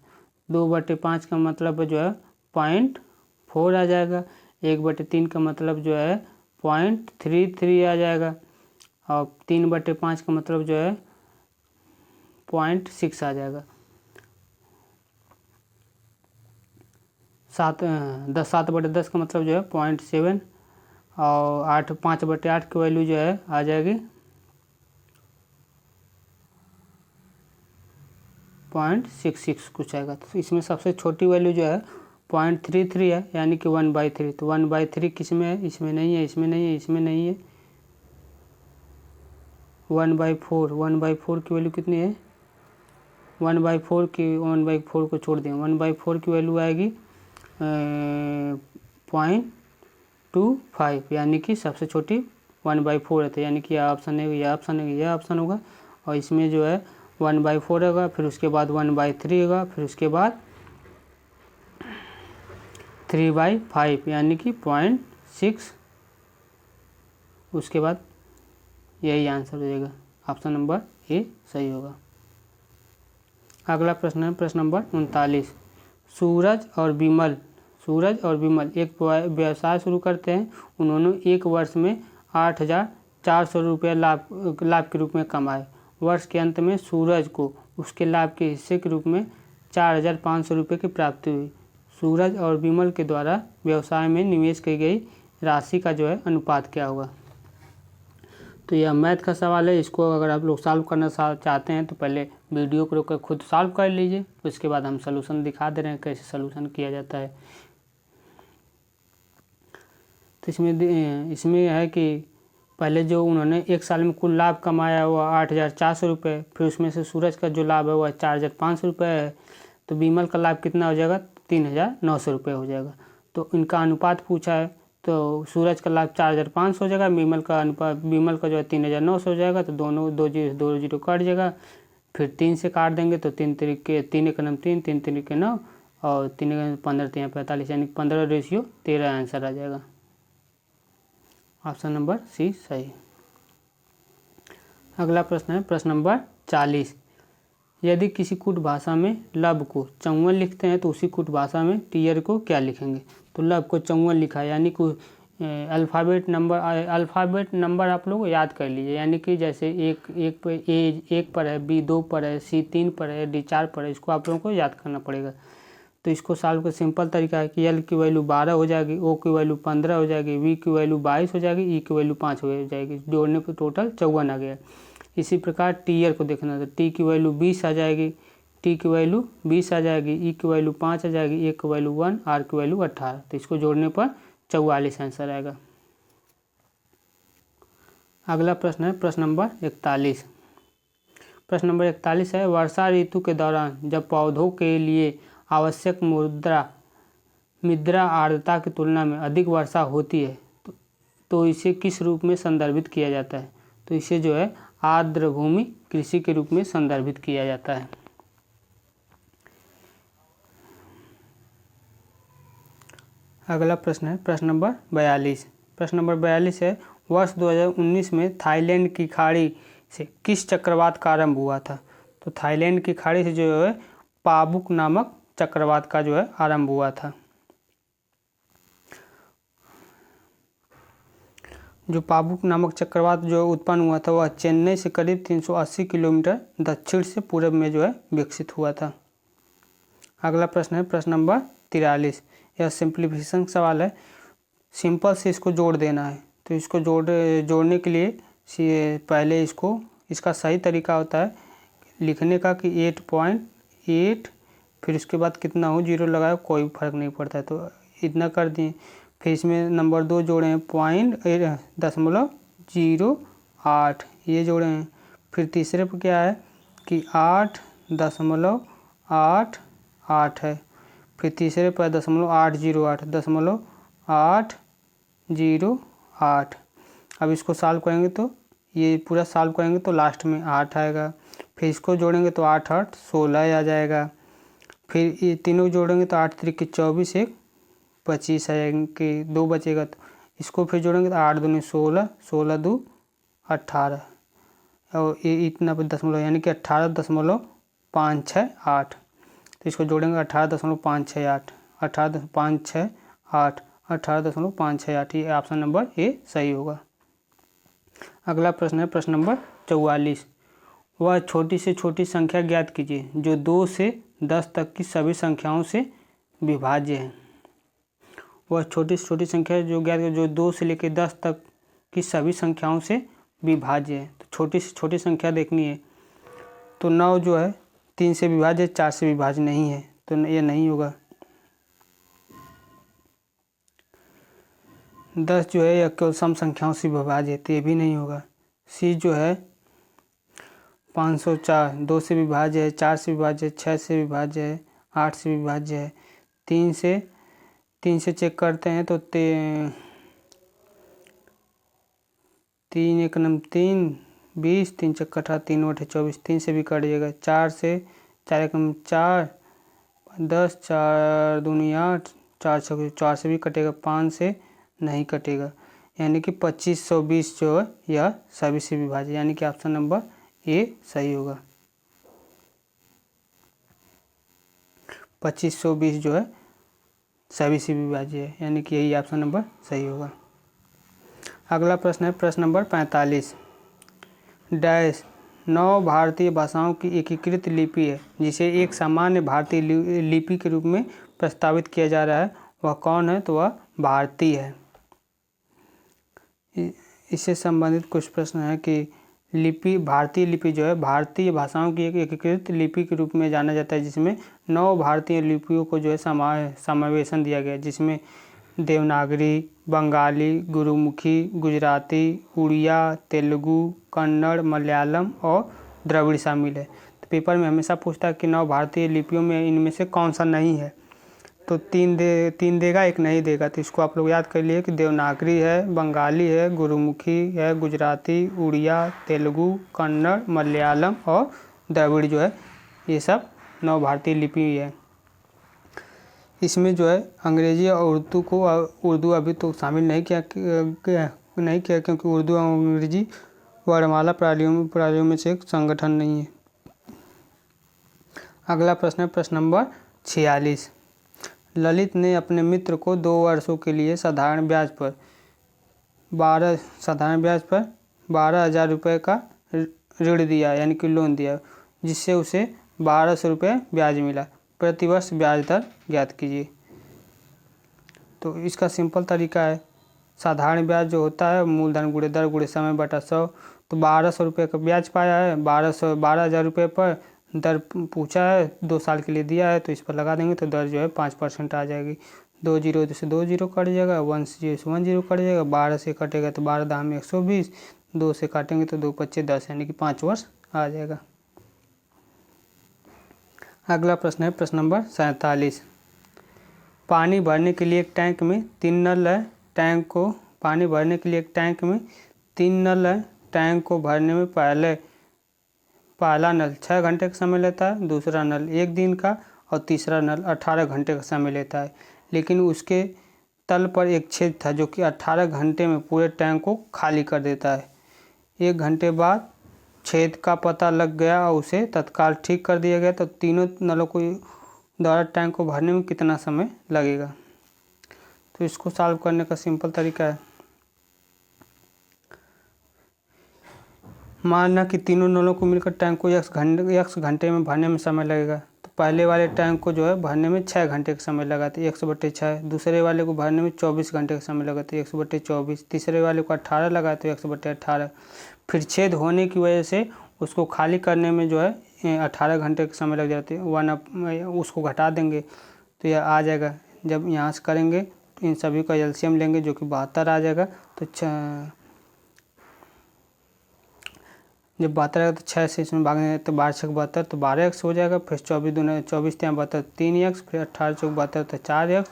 2/5 का मतलब जो है 0.4 आ जाएगा। 1/3 का मतलब जो है 0.33 आ जाएगा और 3/5 का मतलब जो है 0.6 आ जाएगा। 7/10 का मतलब जो है 0.7 और 5/8 की वैल्यू जो है आ जाएगी 0.66 कुछ आएगा। तो इसमें सबसे छोटी वैल्यू जो है 0.33 है, यानी कि 1/3। तो 1/3 किस में है? इसमें नहीं है, इसमें नहीं है, इसमें नहीं है। 1/4 की वैल्यू कितनी है? 1/4 को छोड़ दें, 1/4 की वैल्यू आएगी 0.5 5 यानी कि सबसे छोटी 1/4 रहती है, यानी कि यह ऑप्शन है, यह ऑप्शन है, यह ऑप्शन होगा। और इसमें जो है 1/4 होगा, फिर उसके बाद 1/3 होगा, फिर उसके बाद 3/5 यानी कि 0.6, उसके बाद यही आंसर हो जाएगा। ऑप्शन नंबर ए सही होगा। अगला प्रश्न है प्रश्न नंबर 39। सूरज और विमल एक व्यवसाय शुरू करते हैं। उन्होंने एक वर्ष में 8,400 रुपये लाभ के रूप में कमाए। वर्ष के अंत में सूरज को उसके लाभ के हिस्से के रूप में 4,500 रुपये की प्राप्ति हुई। सूरज और विमल के द्वारा व्यवसाय में निवेश की गई राशि का जो है अनुपात क्या होगा। तो यह मैथ का सवाल है। इसको अगर आप लोग सॉल्व करना चाहते हैं तो पहले वीडियो को रोक कर खुद सॉल्व कर लीजिए, उसके बाद हम सलूशन दिखा दे रहे हैं कैसे सलूशन किया जाता है। तो इसमें है कि पहले जो उन्होंने एक साल में कुल लाभ कमाया हुआ 8,400 रुपये, फिर उसमें से सूरज का जो लाभ है वह 4,500 रुपये है। तो विमल का लाभ कितना हो जाएगा, 3,900 रुपये हो जाएगा। तो इनका अनुपात पूछा है, तो सूरज का लाभ 4,500 हो जाएगा, विमल का जो है 3,900 हो जाएगा। तो दोनों दो जीरो कट जाएगा, फिर 3 से काट देंगे तो 3 एक नम 3, 3 3 9 और 3 15 3 45 यानी 15:13 आंसर आ जाएगा। ऑप्शन नंबर सी सही। अगला प्रश्न है प्रश्न नंबर 40। यदि किसी कूट भाषा में लब को 54 लिखते हैं तो उसी कूट भाषा में टीयर को क्या लिखेंगे। तो लब को 54 लिखा है, यानी कि अल्फ़ाबेट नंबर आप लोग याद कर लीजिए। यानी कि जैसे एक पर है, बी 2 पर है, सी 3 पर है, डी 4 पर है, इसको आप लोगों को याद करना पड़ेगा। तो इसको सॉल्व का सिंपल तरीका है कि एल की वैल्यू 12 हो जाएगी, ओ की वैल्यू 15 हो जाएगी, वी की वैल्यू 22 हो जाएगी, ई की वैल्यू 5 हो जाएगी। जोड़ने पर टोटल 54 आ गया। इसी प्रकार टीयर को देखना, तो टी की वैल्यू 20 आ जाएगी, टी की वैल्यू 20 आ जाएगी, ई की वैल्यू 5 आ जाएगी, ए की वैल्यू 1, आर की वैल्यू 18। तो इसको जोड़ने पर 44 आंसर आएगा। अगला प्रश्न है प्रश्न नंबर 41। प्रश्न नंबर 41 है, वर्षा ऋतु के दौरान जब पौधों के लिए आवश्यक मृदा आर्द्रता की तुलना में अधिक वर्षा होती है तो इसे किस रूप में संदर्भित किया जाता है। तो इसे जो है आर्द्र भूमि कृषि के रूप में संदर्भित किया जाता है। अगला प्रश्न है प्रश्न नंबर 42। प्रश्न नंबर 42 है, वर्ष 2019 में थाईलैंड की खाड़ी से किस चक्रवात का आरंभ हुआ था। तो थाईलैंड की खाड़ी से जो है पाबुक नामक चक्रवात का जो है आरंभ हुआ था। जो पाबुक नामक चक्रवात जो उत्पन्न हुआ था वह चेन्नई से करीब 380 किलोमीटर दक्षिण से पूर्व में जो है विकसित हुआ था। अगला प्रश्न है प्रश्न नंबर 43। यह सिंप्लीफिकेशन सवाल है, सिंपल से इसको जोड़ देना है। तो इसको जोड़ने के लिए पहले इसका सही तरीका होता है लिखने का कि 8.8, फिर उसके बाद कितना हो, 0 लगाए, कोई फर्क नहीं पड़ता है। तो इतना कर दिए, फिर इसमें नंबर 2 जोड़े हैं 0.08 ये जोड़े हैं। फिर तीसरे पर क्या है कि 8.88 है। फिर तीसरे पर 0.808 अब इसको सॉल्व करेंगे तो ये पूरा सॉल्व करेंगे तो लास्ट में 8 आएगा। फिर इसको जोड़ेंगे तो 8 8 16 आ जाएगा। फिर ये तीनों जोड़ेंगे तो 8 3 24 1 25 आएंगे, 2 बचेगा। तो इसको फिर जोड़ेंगे तो 8 दूनी 16, 16 2 18 और ये इतना दशमलव यानी कि 18.568। तो इसको जोड़ेंगे 18.568, 18.568, 18.568। ये ऑप्शन नंबर ए सही होगा। अगला प्रश्न है प्रश्न नंबर 44। वह छोटी से छोटी संख्या ज्ञात कीजिए जो 2 से 10 तक की सभी संख्याओं से विभाज्य है। वह छोटी से छोटी संख्या जो ज्ञात जो 2 से लेकर 10 तक की सभी संख्याओं से विभाज्य है। तो छोटी से छोटी संख्या देखनी है तो 9 जो है 3 से विभाज्य है, 4 से विभाज्य नहीं है, तो ये नहीं होगा। 10 जो है यह केवल सम संख्याओं से विभाज्य है, तो ये भी नहीं होगा। सी जो है 504 2 से विभाज्य है, 4 से विभाज्य है, 6 से विभाज्य है, 8 से विभाज्य है, 3 से चेक करते हैं तो 3 1 9 3 20, 3 चक्का 18, 3 × 24, 3 से भी कट जाएगा। 4 से 4 1 4 10, 4 दूनी 8, 4 से भी कटेगा, 5 से नहीं कटेगा, यानी कि 2520 जो है यह सभी से विभाज्य, यानी कि ऑप्शन नंबर ए सही होगा। 2520 जो है सभी से विभाज्य है, यानी कि यही ऑप्शन नंबर सही होगा। अगला प्रश्न है प्रश्न नंबर 45। डैश 9 भारतीय भाषाओं की एकीकृत लिपि है जिसे एक सामान्य भारतीय लिपि के रूप में प्रस्तावित किया जा रहा है, वह कौन है? तो वह भारती है। इससे संबंधित कुछ प्रश्न है कि लिपि, भारतीय लिपि जो है भारतीय भाषाओं की एक एकीकृत लिपि के रूप में जाना जाता है, जिसमें 9 भारतीय लिपियों को जो है समावेशन दिया गया है, जिसमें देवनागरी, बंगाली, गुरुमुखी, गुजराती, उड़िया, तेलुगु, कन्नड़, मलयालम और द्रविड़ शामिल है। तो पेपर में हमेशा पूछता है कि 9 भारतीय लिपियों में इनमें से कौन सा नहीं है, तो 3 देगा, 1 नहीं देगा। तो इसको आप लोग याद कर लिए कि देवनागरी है, बंगाली है, गुरुमुखी है, गुजराती, उड़िया, तेलुगु, कन्नड़, मलयालम और द्रविड़ जो है ये सब 9 भारतीय लिपि है। इसमें जो है अंग्रेजी और उर्दू अभी तो शामिल नहीं किया क्योंकि उर्दू और अंग्रेजी वर्णमाला प्रणालियों में से एक संगठन नहीं है। अगला प्रश्न है प्रश्न नंबर 46। ललित ने अपने मित्र को 2 वर्षों के लिए साधारण ब्याज पर 12,000 रुपये का ऋण दिया, यानी कि लोन दिया, जिससे उसे 1200 रुपये ब्याज मिला। प्रतिवर्ष ब्याज दर ज्ञात कीजिए। तो इसका सिंपल तरीका है, साधारण ब्याज जो होता है मूलधन गुणे दर गुणे समय बटा 100। तो 1200 रुपये का ब्याज पाया है, 12,000 रुपये पर दर पूछा है, 2 साल के लिए दिया है, तो इस पर लगा देंगे तो दर जो है 5% आ जाएगी। 2 0 से 2 0 कट जाएगा, 1 0 से 1 0 कट जाएगा, 12 से कटेगा तो 12 दाम 120, 2 से काटेंगे तो 2 25 10, यानी कि 5 वर्ष आ जाएगा। अगला प्रश्न है प्रश्न नंबर 47। पानी भरने के लिए एक टैंक में 3 नल है, पानी भरने के लिए एक टैंक में 3 नल है। टैंक को भरने में पहला नल 6 घंटे का समय लेता है, दूसरा नल 1 दिन का और तीसरा नल 18 घंटे का समय लेता है। लेकिन उसके तल पर एक छेद था जो कि 18 घंटे में पूरे टैंक को खाली कर देता है। 1 घंटे बाद छेद का पता लग गया और उसे तत्काल ठीक कर दिया गया, तो तीनों नलों को द्वारा टैंक को भरने में कितना समय लगेगा? तो इसको सॉल्व करने का सिंपल तरीका है, मानना कि तीनों नलों को मिलकर टैंक को x घंटे में भरने में समय लगेगा। तो पहले वाले टैंक को जो है भरने में 6 घंटे का समय लगा तो 100/6, दूसरे वाले को भरने में 24 घंटे का समय लगा तो 100/24, तीसरे वाले को 18 लगा तो 100/18। फिर छेद होने की वजह से उसको खाली करने में जो है 18 घंटे का समय लग जाते हैं। उसको घटा देंगे तो यह आ जाएगा। जब यहाँ से करेंगे तो इन सभी का एलसीएम लेंगे जो कि 72 आ जाएगा। तो जब 72 आएगा तो 6 से इसमें भागेंगे तो 12 6 72, तो 12x हो जाएगा। फिर 24 दूना 24 3 72 3x, फिर 18 4 72 तो 4x,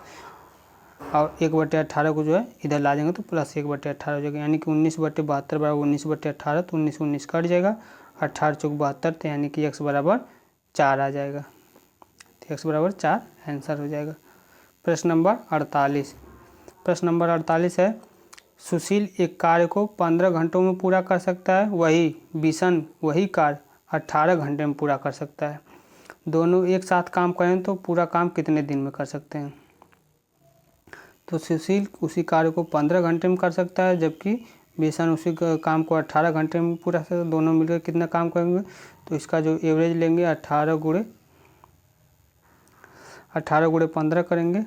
और 1/18 को जो है इधर ला जाएंगे तो प्लस 1/18 हो जाएगा, यानी कि 19/72 बराबर 19/18, तो 19 19 कट जाएगा, 18 4 72, तो यानी कि x बराबर 4 आ जाएगा। तो x बराबर 4 आंसर हो जाएगा। प्रश्न नंबर 48। प्रश्न नंबर 48 है, सुशील एक कार्य को 15 घंटों में पूरा कर सकता है, वही बिशन वही कार्य 18 घंटे में पूरा कर सकता है। दोनों एक साथ काम करें तो पूरा काम कितने दिन में कर सकते हैं? तो सुशील उसी कार्य को 15 घंटे में कर सकता है, जबकि बिशन उसी काम को 18 घंटे में पूरा कर सकता है। दोनों मिलकर कितना काम करेंगे? तो इसका जो एवरेज लेंगे 18 × 15 करेंगे।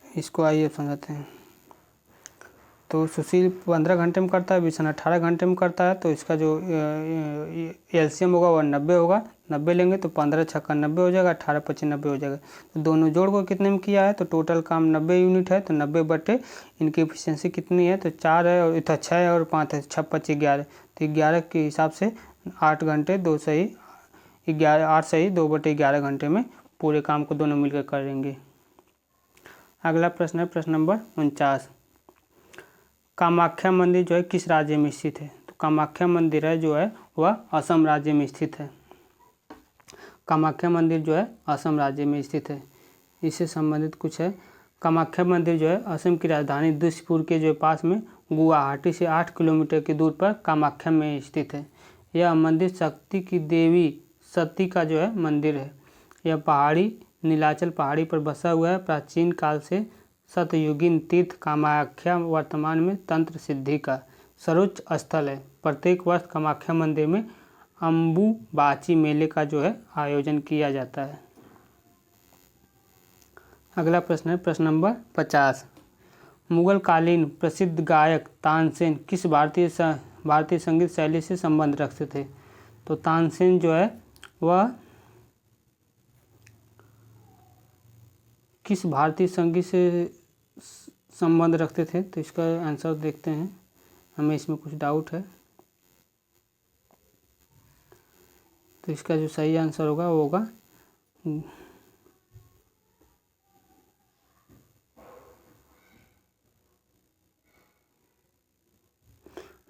इसको आइए समझाते हैं। तो सुशील 15 घंटे में करता है, बिशन 18 घंटे में करता है, तो इसका जो एलसीएम होगा वह 90 होगा। 90 लेंगे तो 15 छक्का 90 हो जाएगा, 18 25 90 हो जाएगा। तो दोनों जोड़ को कितने में किया है? तो टोटल काम 90 यूनिट है, तो 90 बटे इनकी एफिशिएंसी कितनी है? तो 4 है और इतना 6 है और 5 है, 6 25 11, तो 11 के हिसाब से 8 घंटे 2 सही 11 8 सही 2/11 घंटे में पूरे काम को दोनों मिलकर करेंगे। अगला प्रश्न है प्रश्न नंबर 49। कामाख्या मंदिर जो है किस राज्य में स्थित है? तो कामाख्या मंदिर है जो है वह असम राज्य में स्थित है। कामाख्या मंदिर जो है असम राज्य में स्थित है। इससे संबंधित कुछ है। कामाख्या मंदिर जो है असम की राजधानी दिसपुर के जो पास में गुवाहाटी से 8 किलोमीटर की दूर पर कामाख्या में स्थित है। यह मंदिर शक्ति की देवी सती का जो है मंदिर है। यह पहाड़ी नीलाचल पहाड़ी पर बसा हुआ है। प्राचीन काल से सतयुगीन तीर्थ कामाख्या वर्तमान में तंत्र सिद्धि का सर्वोच्च स्थल है। प्रत्येक वर्ष कामाख्या मंदिर में अम्बुबाची मेले का जो है आयोजन किया जाता है। अगला प्रश्न है प्रश्न नंबर 50। मुगल कालीन प्रसिद्ध गायक तानसेन किस भारतीय संगीत शैली से संबंध रखते थे? तो तानसेन जो है वह किस भारतीय संगीत से संबंध रखते थे? तो इसका आंसर देखते हैं, हमें इसमें कुछ डाउट है। तो इसका जो सही आंसर होगा वो होगा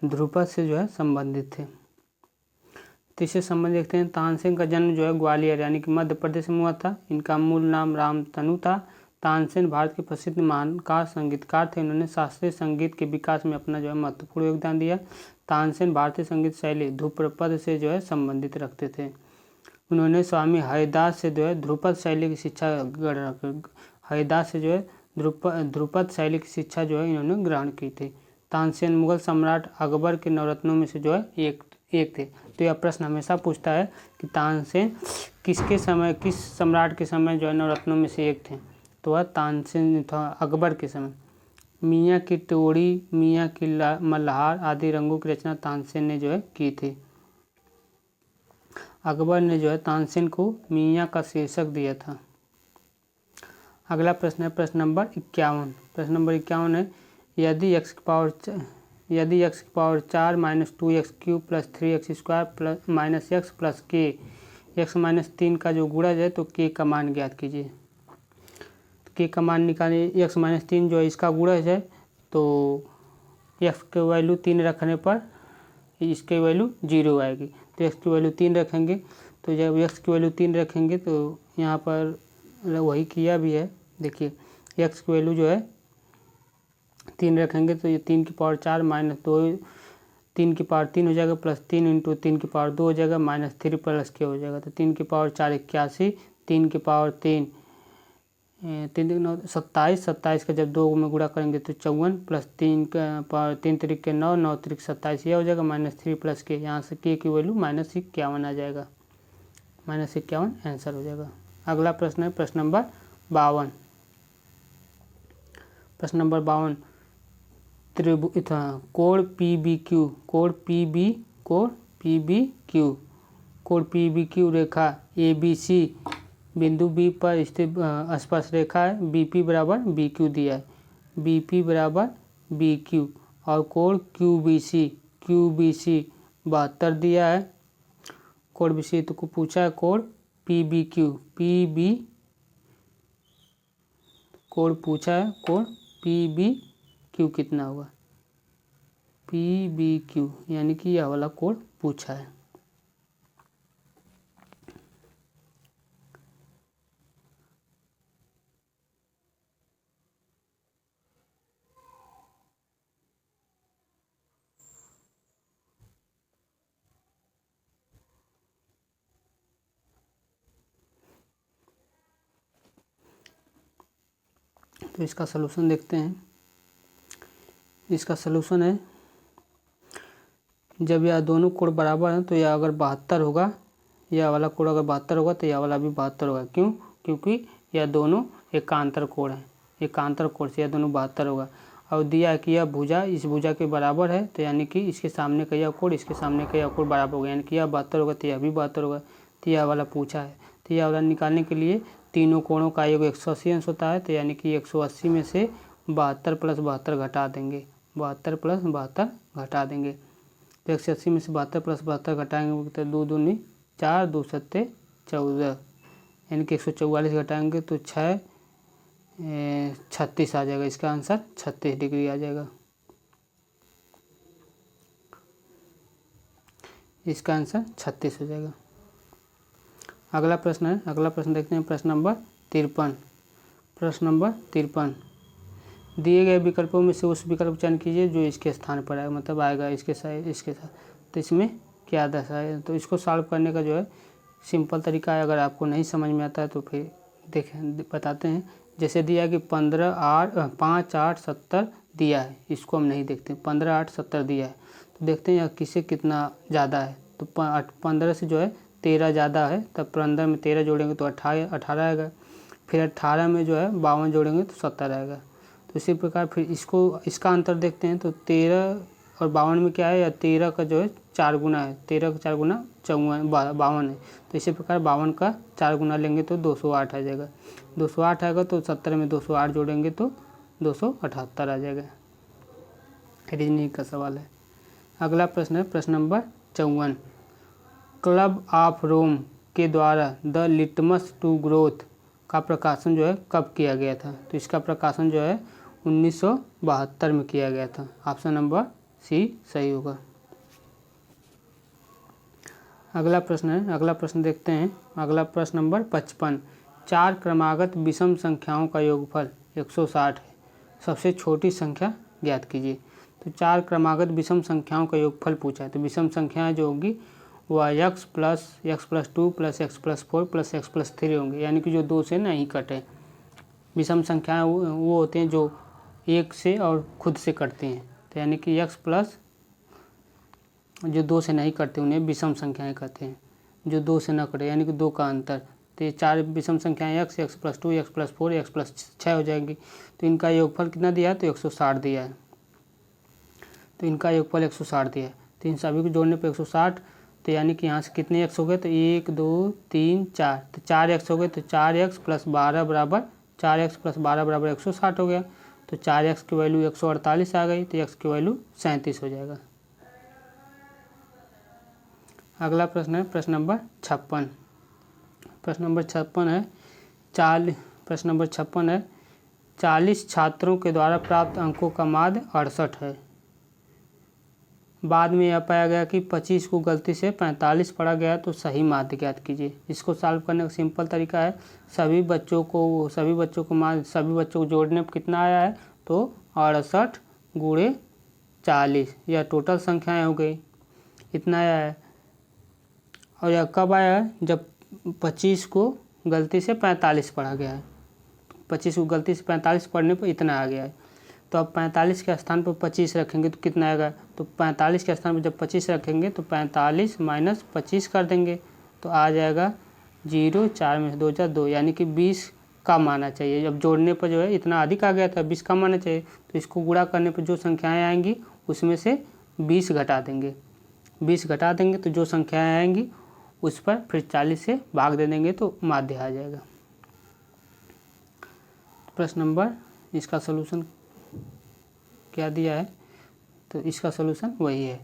ध्रुपद से जो है संबंधित थे। तीसरे संबंध देखते हैं। तानसेन का जन्म जो है ग्वालियर यानी कि मध्य प्रदेश में हुआ था। इनका मूल नाम रामतनु था। तानसेन भारत के प्रसिद्ध महानकार संगीतकार थे। इन्होंने शास्त्रीय संगीत के विकास में अपना जो है महत्वपूर्ण योगदान दिया। तानसेन भारतीय संगीत शैली ध्रुपद से जो है संबंधित रखते थे। उन्होंने स्वामी हरिदास से जो है ध्रुपद शैली की शिक्षा हरिदास से जो है ध्रुपद शैली की शिक्षा जो है इन्होंने ग्रहण की थी। तानसेन मुगल सम्राट अकबर के नवरत्नों में से जो है एक थे। तो यह प्रश्न हमेशा पूछता है कि तानसेन किस सम्राट के समय जो है नवरत्नों में से एक थे? तो वह तानसेन था अकबर के समय। मियाँ की टोड़ी, मियाँ की मल्हार आदि रंगों की रचना तानसेन ने जो है की थी। अकबर ने जो है तानसेन को मियाँ का शीर्षक दिया था। अगला प्रश्न है प्रश्न नंबर 51। प्रश्न नंबर 51 है यदि x की power 4 minus 2x cube plus 3x square plus minus x plus k x minus 3 का जो गुणज है तो k का मान ज्ञात कीजिए। k का मान निकालिए। x माइनस 3 जो है इसका गुणज है तो x की वैल्यू 3 रखने पर इसकी वैल्यू 0 आएगी। तो x की वैल्यू 3 रखेंगे। तो जब x की वैल्यू 3 रखेंगे तो यहाँ पर वही किया भी है। देखिए x की वैल्यू जो है 3 रखेंगे तो ये 3 की पावर 4 माइनस 2 3 की पावर 3 हो जाएगा प्लस 3 इंटू 3 की पावर 2 हो जाएगा माइनस 3 प्लस के हो जाएगा। तो 3 की पावर 4 81, 3 की पावर 3 27 का जब 2 में गुणा करेंगे तो 54 प्लस 3 का पावर 3 तरीक के 9 9 तरीक 27 यह हो जाएगा माइनस 3 प्लस के। यहाँ से के की वैल्यू माइनस 51 आ जाएगा। माइनस 51 आंसर हो जाएगा। अगला प्रश्न है प्रश्न नंबर 52। प्रश्न नंबर 52 कोण PBQ रेखा ABC बिंदु B पर स्थित स्पर्श रेखा है। BP बराबर BQ दिया है। BP बराबर BQ और कोण QBC 72 दिया है। कोण BC तो को पूछा है कोण PBQ कोण पूछा है कोण PBQ कितना होगा? PBQ यानी कि यह वाला कोण पूछा है। तो इसका सलूशन देखते हैं। इसका सलूशन है जब यह दोनों कोण बराबर हैं तो यह अगर 72 होगा, यह वाला कोण अगर 72 होगा तो यह वाला भी 72 होगा। क्यों? क्योंकि यह दोनों एकांतर कोण हैं। एकांतर कोण से यह दोनों 72 होगा। और दिया है कि यह भुजा इस भुजा के बराबर है तो यानी कि इसके सामने का यह कोण इसके सामने का यह कोण बराबर होगा, यानी कि यह 72 होगा तो यह भी 72 होगा। तो यह वाला पूछा है। तो यह वाला निकालने के लिए तीनों कोणों का योग 180 अंश होता है। तो यानी कि 180 में से 72 प्लस 72 घटा देंगे। 72 प्लस 72 घटा देंगे। तो 180 में से 72 प्लस 72 घटाएंगे तो 2 दूनी 4 2 सत्ते 14 यानी कि 144 घटाएंगे तो 36 आ जाएगा। इसका आंसर 36 डिग्री आ जाएगा। इसका आंसर 36 हो जाएगा। अगला प्रश्न है, अगला प्रश्न देखते हैं, प्रश्न नंबर 53। प्रश्न नंबर 53, दिए गए विकल्पों में से उस विकल्प चयन कीजिए जो इसके स्थान पर आएगा, मतलब आएगा इसके साथ। तो इसमें क्या दर्शाया, तो इसको सॉल्व करने का जो है सिंपल तरीका है। अगर आपको नहीं समझ में आता है तो फिर देखें, बताते हैं। जैसे दिया कि 5, 8, 70 दिया है, इसको हम नहीं देखते। 15, 8, 70 दिया है तो देखते हैं यहाँ किससे कितना ज़्यादा है। तो 15 से जो है 13 ज़्यादा है, तब 15 में 13 जोड़ेंगे तो 18 आएगा। फिर 18 में जो है 52 जोड़ेंगे तो 70 आएगा। तो इसी प्रकार फिर इसका अंतर देखते हैं। तो 13 और 52 में क्या है, या 13 का जो है 4 गुना है, 13 का 4 गुना 52 है। तो इसी प्रकार 52 का 4 गुना लेंगे तो 208 आ जाएगा। 208 आएगा तो 70 में 208 जोड़ेंगे तो 278 आ जाएगा। रीजनिंग का सवाल है। अगला प्रश्न है प्रश्न नंबर 54। क्लब ऑफ रोम के द्वारा द लिटमस टू ग्रोथ का प्रकाशन जो है कब किया गया था। तो इसका प्रकाशन जो है 1972 में किया गया था। ऑप्शन नंबर सी सही होगा। अगला प्रश्न है, अगला प्रश्न देखते हैं। अगला प्रश्न नंबर 55। 4 क्रमागत विषम संख्याओं का योगफल 160 है, सबसे छोटी संख्या ज्ञात कीजिए। तो 4 क्रमागत विषम संख्याओं का योगफल पूछा है। तो विषम संख्याएं जो होंगी वह x + 2 + x + 4 + x + 3 होंगे, यानी कि जो 2 से नहीं कटे। विषम संख्याएं वो होते हैं जो 1 से और खुद से कटते हैं। तो यानी कि x प्लस जो 2 से नहीं कटते उन्हें विषम संख्याएं कहते हैं, जो 2 से न कटे, यानी कि 2 का अंतर। तो ये 4 विषम संख्याएं x + 2 x + 4 x + 6 हो जाएंगी। तो इनका योगफल कितना दिया है, तो 160 दिया है। तो इनका योगफल 160 दिया है। तो इन सभी को जोड़ने पर 160, तो यानी कि यहाँ से कितने x हो गए, तो 1 2 3 4, तो 4x हो गए। तो 4x + 12 बराबर 4x + 12 बराबर 160 हो गया। तो 4x की वैल्यू 148 आ गई, तो x की वैल्यू 37 हो जाएगा। अगला प्रश्न है प्रश्न नंबर 56। प्रश्न नंबर 56 है प्रश्न नंबर 56 है 40 छात्रों के द्वारा प्राप्त अंकों का माध्य 68 है। बाद में यह पाया गया कि 25 को गलती से 45 पढ़ा गया, तो सही माध्य ज्ञात कीजिए। इसको सॉल्व करने का सिंपल तरीका है, सभी बच्चों को जोड़ने पर कितना आया है, तो 68 × 40, यह टोटल संख्याएं हो गई, इतना आया है। और यह कब आया है, जब 25 को गलती से 45 पढ़ा गया है। 25 को गलती से 45 पढ़ने पर इतना आ गया है। तो अब 45 के स्थान पर 25 रखेंगे तो कितना आएगा, तो 45 के स्थान पर जब 25 रखेंगे तो 45 - 25 कर देंगे तो आ जाएगा 0, 4 में से 2 = 2, यानी कि 20 कम आना चाहिए। जब जोड़ने पर जो है इतना अधिक आ गया था, 20 कम आना चाहिए। तो इसको गुणा करने पर जो संख्याएं आएंगी उसमें से 20 घटा देंगे। 20 घटा देंगे तो जो संख्याएं आएंगी उस पर फिर 40 से भाग दे देंगे तो माध्य आ जाएगा। प्रश्न नंबर, इसका सलूशन क्या दिया है, तो इसका सलूशन वही है।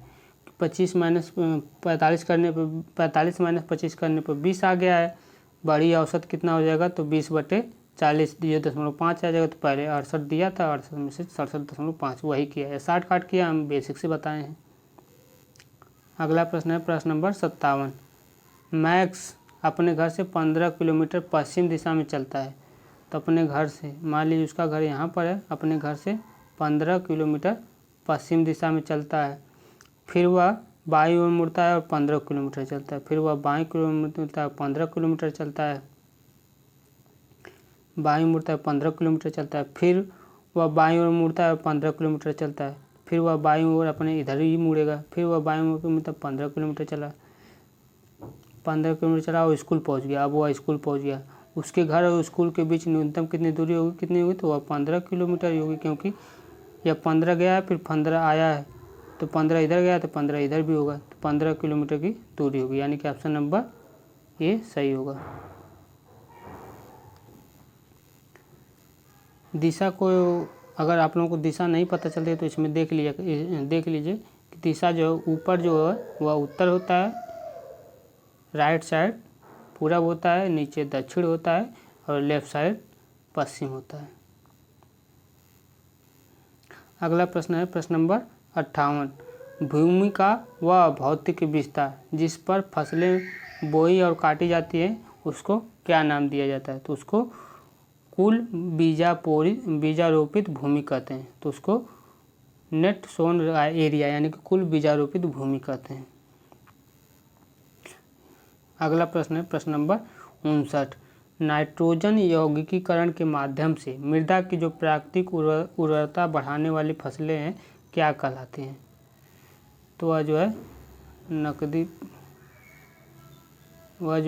45 - 45 करने पर 45 - 25 करने पर 20 आ गया है। बड़ी औसत कितना हो जाएगा, तो 20/40 दिए 0.5 आ जाएगा। तो पहले 68 दिया था, 68 में से 67.5 वही किया है, 60 काट किया, हम बेसिक से बताए हैं। अगला प्रश्न है प्रश्न नंबर 57। मैक्स अपने घर से 15 किलोमीटर पश्चिम दिशा में चलता है। तो अपने घर से, मान लीजिए उसका घर यहाँ पर है, अपने घर से 15 किलोमीटर पश्चिम दिशा में चलता है। फिर वह बाईं ओर मुड़ता है और 15 किलोमीटर चलता है। फिर वह बाईं किलोमीटर मुड़ता है, 15 किलोमीटर चलता है। बाईं मुड़ता है, 15 किलोमीटर चलता है। फिर वह बाईं ओर मुड़ता है और 15 किलोमीटर चलता है। फिर वह बाईं ओर अपने इधर ही मुड़ेगा। फिर वह बाईं ओर मतलब 15 किलोमीटर चला, 15 किलोमीटर चला और स्कूल पहुँच गया। अब वह स्कूल पहुँच गया। उसके घर और स्कूल के बीच न्यूनतम कितनी दूरी होगी, कितनी होगी, तो वह 15 किलोमीटर ही होगी, क्योंकि यह 15 गया है फिर 15 आया है, तो 15 इधर गया तो 15 इधर भी होगा, तो 15 किलोमीटर की दूरी होगी, यानी कि ऑप्शन नंबर ए सही होगा। दिशा को, अगर आप लोगों को दिशा नहीं पता चलती है तो इसमें देख लीजिए कि दिशा जो है ऊपर जो है वह उत्तर होता है, राइट साइड पूरब होता है, नीचे दक्षिण होता है और लेफ्ट साइड पश्चिम होता है। अगला प्रश्न है प्रश्न नंबर 58। भूमिका व भौतिक विस्तार जिस पर फसलें बोई और काटी जाती है उसको क्या नाम दिया जाता है? तो उसको कुल बीजारोपित भूमि कहते हैं। तो उसको नेट सोन एरिया यानी कि कुल बीजारोपित भूमि कहते हैं। अगला प्रश्न है प्रश्न नंबर 59। नाइट्रोजन यौगिकीकरण के माध्यम से मृदा की जो प्राकृतिक उर्वरता बढ़ाने वाली फसलें हैं क्या कहलाती हैं? तो वह जो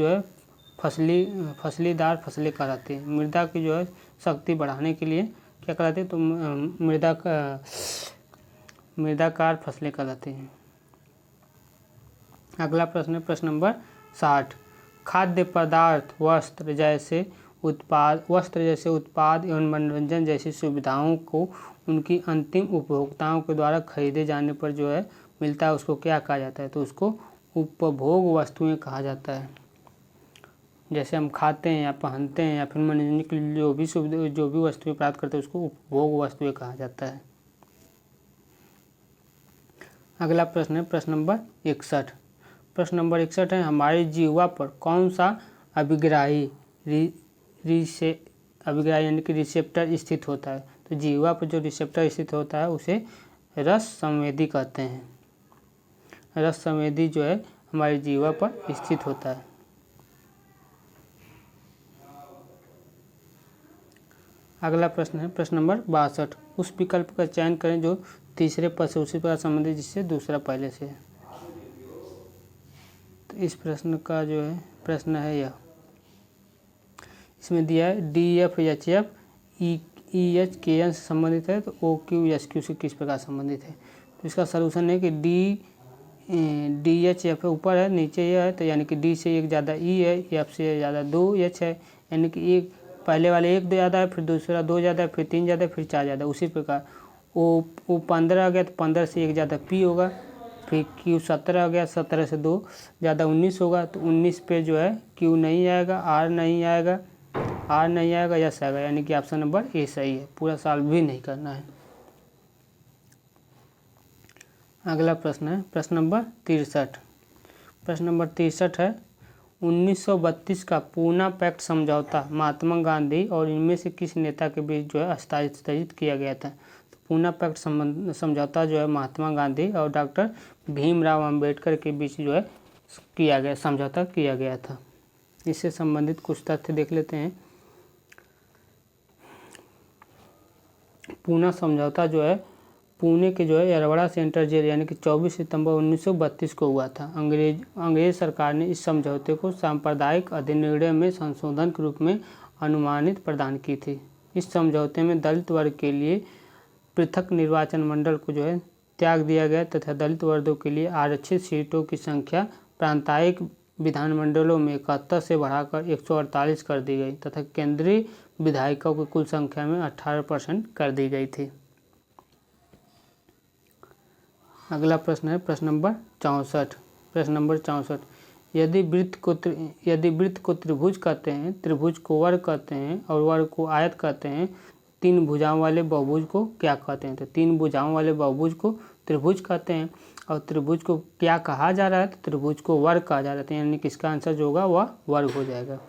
है फसलीदार फसलें कहलाती हैं। मृदा की जो है शक्ति बढ़ाने के लिए क्या कहलाती है? तो मृदाकार फसलें कहलाती हैं। अगला प्रश्न है प्रश्न नंबर 60। खाद्य पदार्थ वस्त्र जैसे उत्पाद एवं मनोरंजन जैसी सुविधाओं को उनकी अंतिम उपभोक्ताओं के द्वारा खरीदे जाने पर जो है मिलता है उसको क्या कहा जाता है? तो उसको उपभोग वस्तुएं कहा जाता है। जैसे हम खाते हैं या पहनते हैं या फिर मनोरंजन के लिए जो भी वस्तुएं प्राप्त करते हैं उसको उपभोग वस्तुएं कहा जाता है। अगला प्रश्न है प्रश्न नंबर 61। प्रश्न नंबर 61 है हमारी जीवा पर कौन सा अभिग्राही यानी कि रिसेप्टर स्थित होता है? तो जीवा पर जो रिसेप्टर स्थित होता है उसे रस संवेदी कहते हैं। रस संवेदी जो है हमारी जीवा पर स्थित होता है। अगला प्रश्न है प्रश्न नंबर 62। उस विकल्प का चयन करें जो तीसरे पद से उसी प्रकार संबंधित जिससे दूसरा पहले से है। तो इस प्रश्न का जो है प्रश्न है यह, इसमें दिया है DFHF EHKN से संबंधित है तो OQSQ से किस प्रकार संबंधित है? तो इसका सलूशन है कि DHF ऊपर है नीचे यह है तो यानी कि D से एक ज़्यादा E है, F से ज़्यादा 2 H है, यानी कि एक पहले वाले एक ज़्यादा है फिर दूसरा 2 ज़्यादा है फिर 3 ज़्यादा है फिर 4 ज़्यादा। उसी प्रकार O 15 आ गया तो 15 से एक ज़्यादा P होगा, फिर Q 17 आ गया 17 से 2 ज़्यादा 19 होगा तो 19 पे जो है Q नहीं आएगा, R नहीं आएगा, S आएगा, यानी कि ऑप्शन नंबर A सही है। पूरा सॉल्व भी नहीं करना है। अगला प्रश्न है प्रश्न नंबर 63। प्रश्न नंबर 63 है 1932 का पूना पैक्ट समझौता महात्मा गांधी और इनमें से किस नेता के बीच जो है हस्ताक्षरित किया गया था? तो पूना पैक्ट समझौता जो है महात्मा गांधी और डॉक्टर भीमराव अंबेडकर के बीच जो है समझौता किया गया था। इससे संबंधित कुछ तथ्य देख लेते हैं। पूना समझौता जो है पुणे के जो है यरवड़ा सेंट्रल जेल यानी कि 24 सितंबर 1932 को हुआ था। अंग्रेज सरकार ने इस समझौते को सांप्रदायिक अधिनिर्णय में संशोधन के रूप में अनुमानित प्रदान की थी। इस समझौते में दलित वर्ग के लिए पृथक निर्वाचन मंडल को जो है त्याग दिया गया तथा दलित वर्गों के लिए आरक्षित सीटों की संख्या प्रांतायिक विधानमंडलों में 71 से बढ़ाकर 148 कर दी गई तथा केंद्रीय विधायकों की कुल संख्या में 18% कर दी गई थी। अगला प्रश्न है प्रश्न नंबर 64। प्रश्न नंबर 64 यदि वृत्त को त्रिभुज कहते हैं, त्रिभुज को वर्ग कहते हैं और वर्ग को आयत कहते हैं, तीन भुजाओं वाले बहुभुज को क्या कहते हैं? तो तीन भुजाओं वाले बहुभुज को त्रिभुज कहते हैं और त्रिभुज को क्या कहा जा रहा है? तो त्रिभुज को वर्ग कहा जा रहा है, यानी कि इसका आंसर जो होगा वह वर्ग हो जाएगा।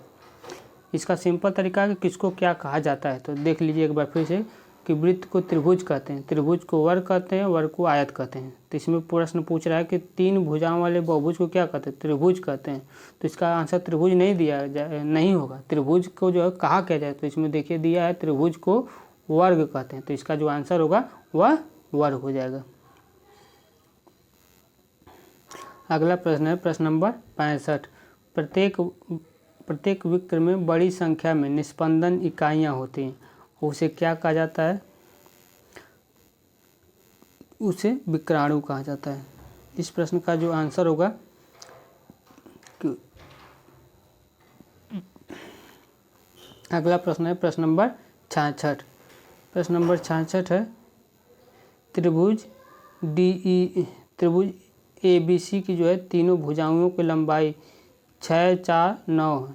इसका सिंपल तरीका है कि किसको क्या कहा जाता है, तो देख लीजिए एक बार फिर से कि वृत्त को त्रिभुज कहते हैं, त्रिभुज को वर्ग कहते हैं, वर्ग को आयत कहते हैं। तो इसमें प्रश्न पूछ रहा है कि तीन भुजाओं वाले बहुभुज को क्या कहते हैं? त्रिभुज कहते हैं। तो इसका आंसर त्रिभुज नहीं होगा। त्रिभुज को जो है कहा क्या जाए, तो इसमें देखिए दिया है त्रिभुज को वर्ग कहते हैं, तो इसका जो आंसर होगा वह वर्ग हो जाएगा। अगला प्रश्न है प्रश्न नंबर 65। प्रत्येक वृत्त में बड़ी संख्या में निस्पंदन इकाइयाँ होती हैं, उसे क्या कहा जाता है? उसे विकराणु कहा जाता है। इस प्रश्न का जो आंसर होगा अगला प्रश्न है प्रश्न नंबर 66। प्रश्न नंबर 66 है त्रिभुज ABC की जो है तीनों भुजाओं की लंबाई 6, 4, 9 है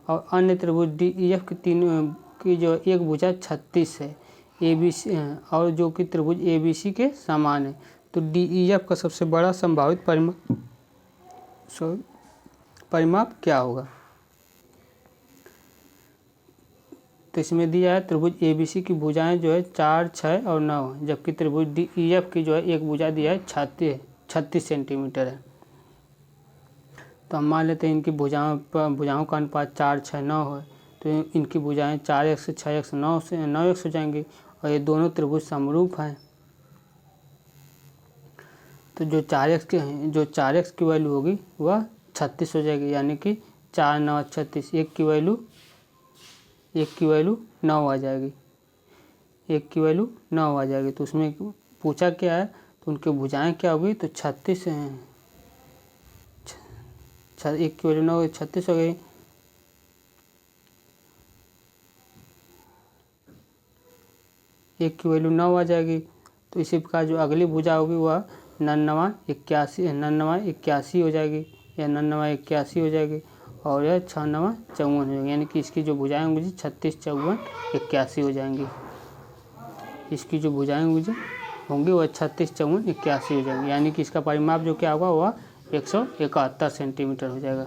और अन्य त्रिभुज DEF की तीनों की जो एक भुजा 36 है ABC और जो कि त्रिभुज ABC के समान है। तो DEF का सबसे बड़ा संभावित परिमाप क्या होगा? तो इसमें दिया है त्रिभुज ABC की भुजाएं जो है 4, 6 और 9 है, जबकि त्रिभुज DEF की जो है एक भुजा दिया है 36 सेंटीमीटर है। तो हम मान लेते हैं इनकी भुजाओं का अनुपात 4, 6, 9 है, तो इनकी भुजाएं 4x, 6x, 9x हो जाएंगी और ये दोनों त्रिभुज समरूप हैं। तो जो 4x की वैल्यू होगी वह 36 हो जाएगी, यानी कि 4, 9, 36। एक की वैल्यू 9 आ जाएगी, एक की वैल्यू 9 आ जाएगी। तो उसमें पूछा क्या है, तो उनकी भुजाएं क्या होगी, तो 36 हैं। एक की वैल्यू 9 36 हो गई। एक की वैल्यू 9 आ जाएगी। तो इसी प्रकार जो अगली भुजा होगी वह 99, 81 हो जाएगी, या 99, 81 हो जाएगी, और यह 96, 54 हो जाएगी। यानी कि इसकी जो भुजाएं होंगी 36, 54, 81 हो जाएंगी। इसकी जो भुजाएं होंगी वह 36, 54, 81 हो जाएंगी। यानी कि इसका परिमाप जो क्या होगा वह 171 सेंटीमीटर हो जाएगा।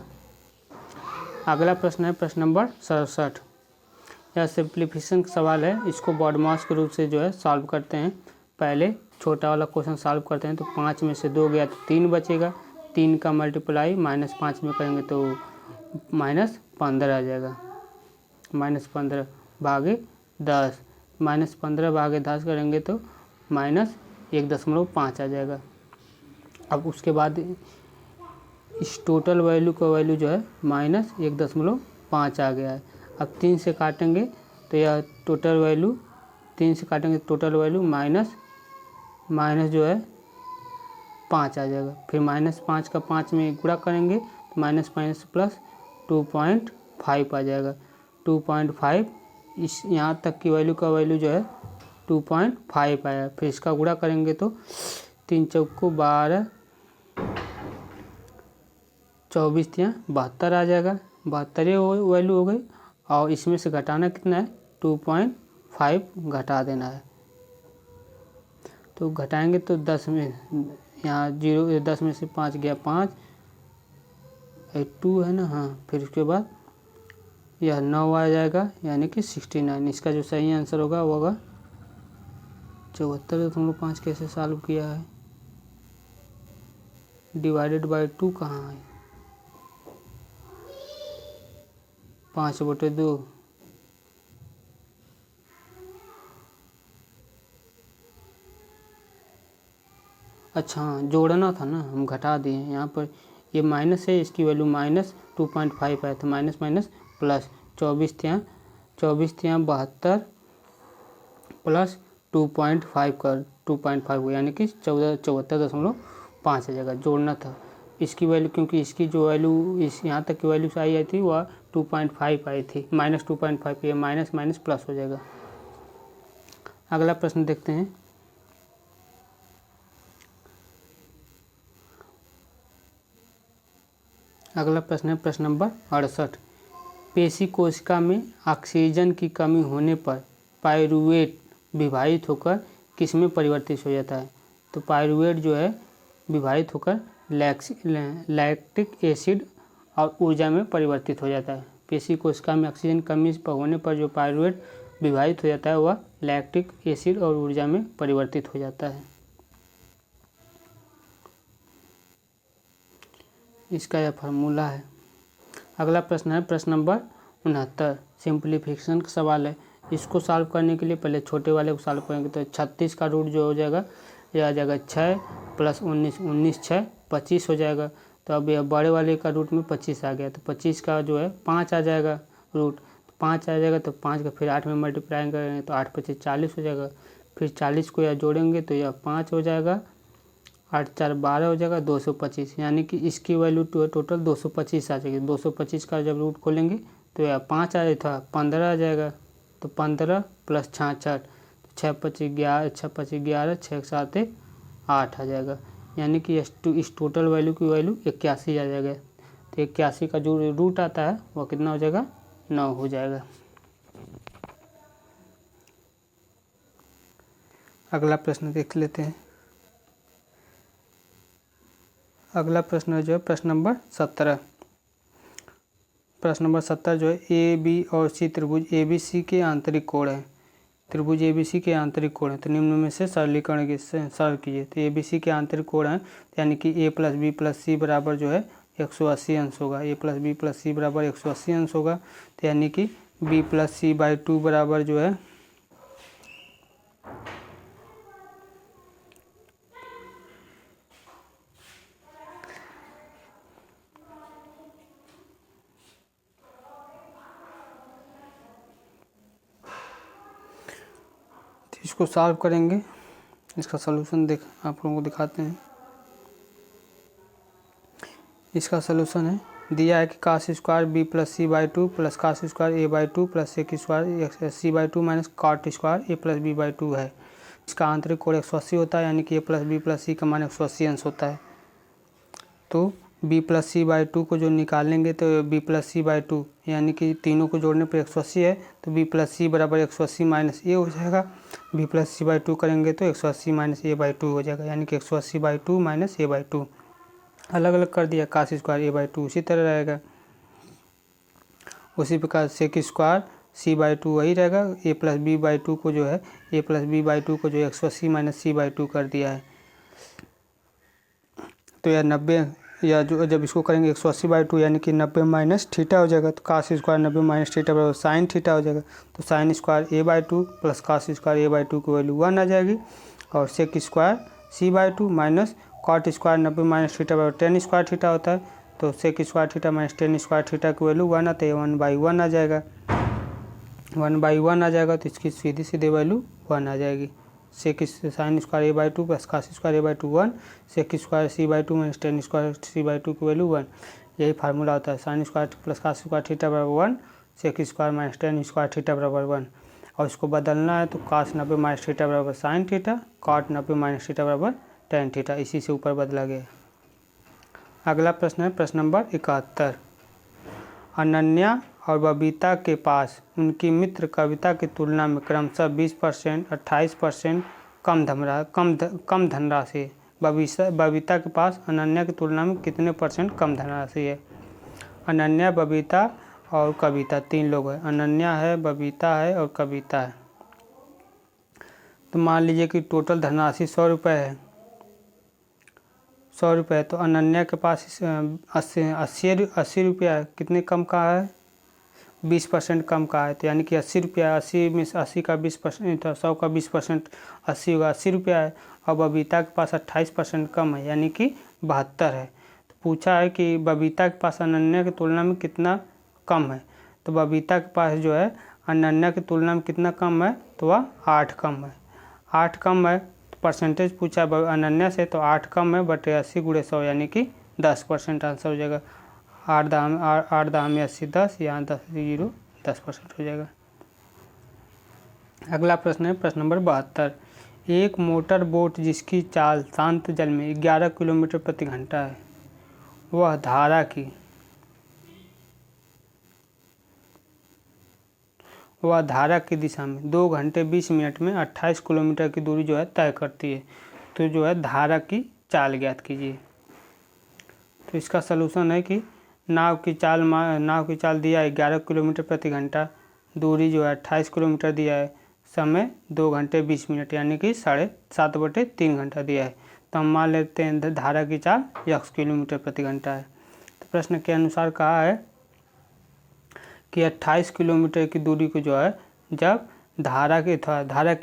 अगला प्रश्न है प्रश्न नंबर 67। यह सिंप्लीफिकेशन का सवाल है, इसको बॉडमास के रूप से जो है सॉल्व करते हैं। पहले छोटा वाला क्वेश्चन सॉल्व करते हैं। तो 5 में से 2 गया तो 3 बचेगा, 3 का मल्टीप्लाई -5 में करेंगे तो -15 आ जाएगा। -15 भागे 10, -15 भागे 10 करेंगे तो -1.5 आ जाएगा। अब उसके बाद इस टोटल वैल्यू का वैल्यू जो है -1.5 आ गया है। अब 3 से काटेंगे तो यह टोटल वैल्यू 3 से काटेंगे तो टोटल वैल्यू माइनस जो है 5 आ जाएगा। फिर -5 का 5 में गुणा करेंगे तो माइनस प्लस 2.5 आ जाएगा। 2.5 इस यहाँ तक की वैल्यू का वैल्यू जो है 2.5 आया। फिर इसका गुणा करेंगे तो 3 चौको 12, 24 तियाँ 72 आ जाएगा। 72 वैल्यू हो गई और इसमें से घटाना कितना है, 2.5 घटा देना है। तो घटाएंगे तो 10 में यहाँ 10 में से 5 गया 5, 2 है ना, हाँ। फिर उसके बाद यह 9 आ जाएगा, यानी कि 69। इसका जो सही आंसर होगा वो होगा 74.5। कैसे सॉल्व किया है, डिवाइडेड बाय 2 कहाँ है, 5/2। अच्छा हाँ, जोड़ना था ना, हम घटा दिए। यहाँ पर ये माइनस है, इसकी वैल्यू -2.5 आया था। माइनस प्लस 24 तियाँ 72 प्लस 2.5 हुआ, यानी कि 74.5 आ जाएगा। जोड़ना था इसकी वैल्यू, क्योंकि इसकी जो वैल्यू इस यहाँ तक की वैल्यू से आई थी वह 2.5 आई थी। -2.5 ये माइनस प्लस हो जाएगा। अगला प्रश्न देखते हैं। अगला प्रश्न है प्रश्न नंबर 68। पेशी कोशिका में ऑक्सीजन की कमी होने पर पाइरूवेट विभाजित होकर किस में परिवर्तित हो जाता है? तो पाइरूवेट जो है विभाजित होकर लैक्टिक एसिड और ऊर्जा में परिवर्तित हो जाता है। पेशी कोशिका में ऑक्सीजन कमी होने पर जो पाइरूवेट विभाजित हो जाता है वह लैक्टिक एसिड और ऊर्जा में परिवर्तित हो जाता है। इसका यह फार्मूला है। अगला प्रश्न है प्रश्न नंबर 69। सिंप्लीफिकेशन का सवाल है। इसको सॉल्व करने के लिए पहले छोटे वाले को सॉल्व करेंगे तो 36 का रूट जो हो जाएगा यह आ जाएगा 6 + 19 6 25 हो जाएगा। तो अब यह बड़े वाले का रूट में 25 आ गया, तो 25 का जो है 5 आ जाएगा रूट, 5 आ जाएगा। तो 5 का फिर 8 में मल्टीप्लाई करेंगे तो 8 × 25 40 हो जाएगा। फिर 40 को यह जोड़ेंगे तो यह 5 हो जाएगा, 8 × 4 12 हो जाएगा, 225। यानी कि इसकी वैल्यू टोटल 225 आ जाएगी। 225 का जब रूट खोलेंगे तो यह 5 आ जाता, 15 आ जाएगा। तो 15 + 66, 6 × 25 11, 6 × 25 11, 6 × 7 8 आ जाएगा। यानी कि इस टोटल वैल्यू की वैल्यू 81 आ जाएगा। तो 81 का जो रूट आता है वह कितना हो जाएगा, 9 हो जाएगा। अगला प्रश्न देख लेते हैं। अगला प्रश्न जो है प्रश्न नंबर 17। प्रश्न नंबर 17 जो है ए बी और सी त्रिभुज ए बी सी के आंतरिक कोण है। त्रिभुज ए बी सी के आंतरिक कोण है तो निम्न में से सरलीकरण सरल कीजिए। तो ए बी सी के आंतरिक कोण है यानी कि ए प्लस बी प्लस सी बराबर जो है 180 अंश होगा। ए प्लस बी प्लस सी बराबर 180 अंश होगा। तो यानी कि बी प्लस सी बाई 2 बराबर जो है इसको सॉल्व करेंगे। इसका सलूशन आप लोगों को दिखाते हैं। इसका सलूशन है दिया है कि cos square B plus C by 2 plus cos square A by 2 plus sec square C by 2 minus cot square A plus B by 2 है। इसका आंतरिक कोण 180 होता है यानी कि ए प्लस बी प्लस सी का मान 180 अंश होता है। तो बी प्लस सी बाई 2 को जो निकालेंगे तो बी प्लस सी बाई 2 यानी कि तीनों को जोड़ने पर 180 है तो बी प्लस सी बराबर 180 माइनस ए हो जाएगा। बी प्लस सी बाई 2 करेंगे तो 180 माइनस ए बाई 2 हो जाएगा यानी कि 180 बाई 2 माइनस ए बाई 2 अलग अलग कर दिया। कास स्क्वायर ए बाई 2 उसी तरह रहेगा। उसी प्रकार सेक स्क्वायर सी बाई 2 वही रहेगा। ए प्लस बी बाई 2 को जो है ए प्लस बी बाई 2 को जो 180 माइनस सी बाई 2 कर दिया है। तो यह 90 या जो जब इसको करेंगे 180 बाई 2 यानी कि 90 माइनस थीटा हो जाएगा। तो कास स्क्वायर 90 माइनस थीटा बराबर साइन थीटा हो जाएगा। तो sine square A by 2 plus cos square A by 2 की वैल्यू 1 आ जाएगी। और sec square C by 2 minus cot square 90 minus theta बराबर टेन स्क्वायर थीटा होता है। तो sec square theta minus tan square theta की वैल्यू 1 आता है 1/1 आ जाएगा। 1/1 आ जाएगा तो इसकी सीधी सीधी वैल्यू 1 आ जाएगी। Sec sine square A by 2 plus cos square A by 2 1 sec square C by 2 minus tan square C by 2 की वैल्यू 1। यही फार्मूला होता है। Sine square plus cos square theta बराबर 1 sec square minus tan square theta बराबर 1। और इसको बदलना है तो कास 90 माइनस थीटा बराबर sine theta cot 90 minus theta बराबर टेन थीटा इसी से ऊपर बदला गया। अगला प्रश्न है प्रश्न नंबर 71। अनन्या और बबीता के पास उनकी मित्र कविता की तुलना में क्रमशः 20%, 28% कम धनराशि। बबीता के पास अनन्या की तुलना में कितने % कम धनराशि है। अनन्या, बबीता और कविता तीन लोग हैं। अनन्या है, बबीता है और कविता है। तो मान लीजिए कि टोटल धनराशि 100 रुपये है। 100 रुपये तो अनन्या के पास 80 रुपया कितने कम का है 20% कम का है। तो यानी कि 80 रुपया 80 में 80 का 20% 100 का 20% 80 होगा 80 रुपया है। और बबीता के पास 28% कम है यानी कि 72 है। तो पूछा है कि बबीता के पास अनन्या की तुलना में कितना कम है। तो बबीता के पास जो है अनन्या की तुलना में कितना कम है तो वह 8 कम है। 8 कम है तो परसेंटेज पूछा अनन्या से तो 8 कम है बटे 80 × 100 यानी कि 10% आंसर हो जाएगा। 8 दाम में 80 10 यहाँ 10% हो जाएगा। अगला प्रश्न है प्रश्न नंबर 72। एक मोटर बोट जिसकी चाल शांत जल में 11 किलोमीटर प्रति घंटा है वह धारा की दिशा में 2 घंटे 20 मिनट में 28 किलोमीटर की दूरी जो है तय करती है। तो जो है धारा की चाल ज्ञात कीजिए। तो इसका सलूशन है कि नाव की चाल दिया है 11 किलोमीटर प्रति घंटा, दूरी जो है 28 किलोमीटर दिया है, समय 2 घंटे 20 मिनट यानी कि 7.5/3 घंटा दिया है। तो हम मान लेते हैं धारा की चाल x किलोमीटर प्रति घंटा है। तो प्रश्न के अनुसार कहा है कि 28 किलोमीटर की दूरी को जो है जब धारा की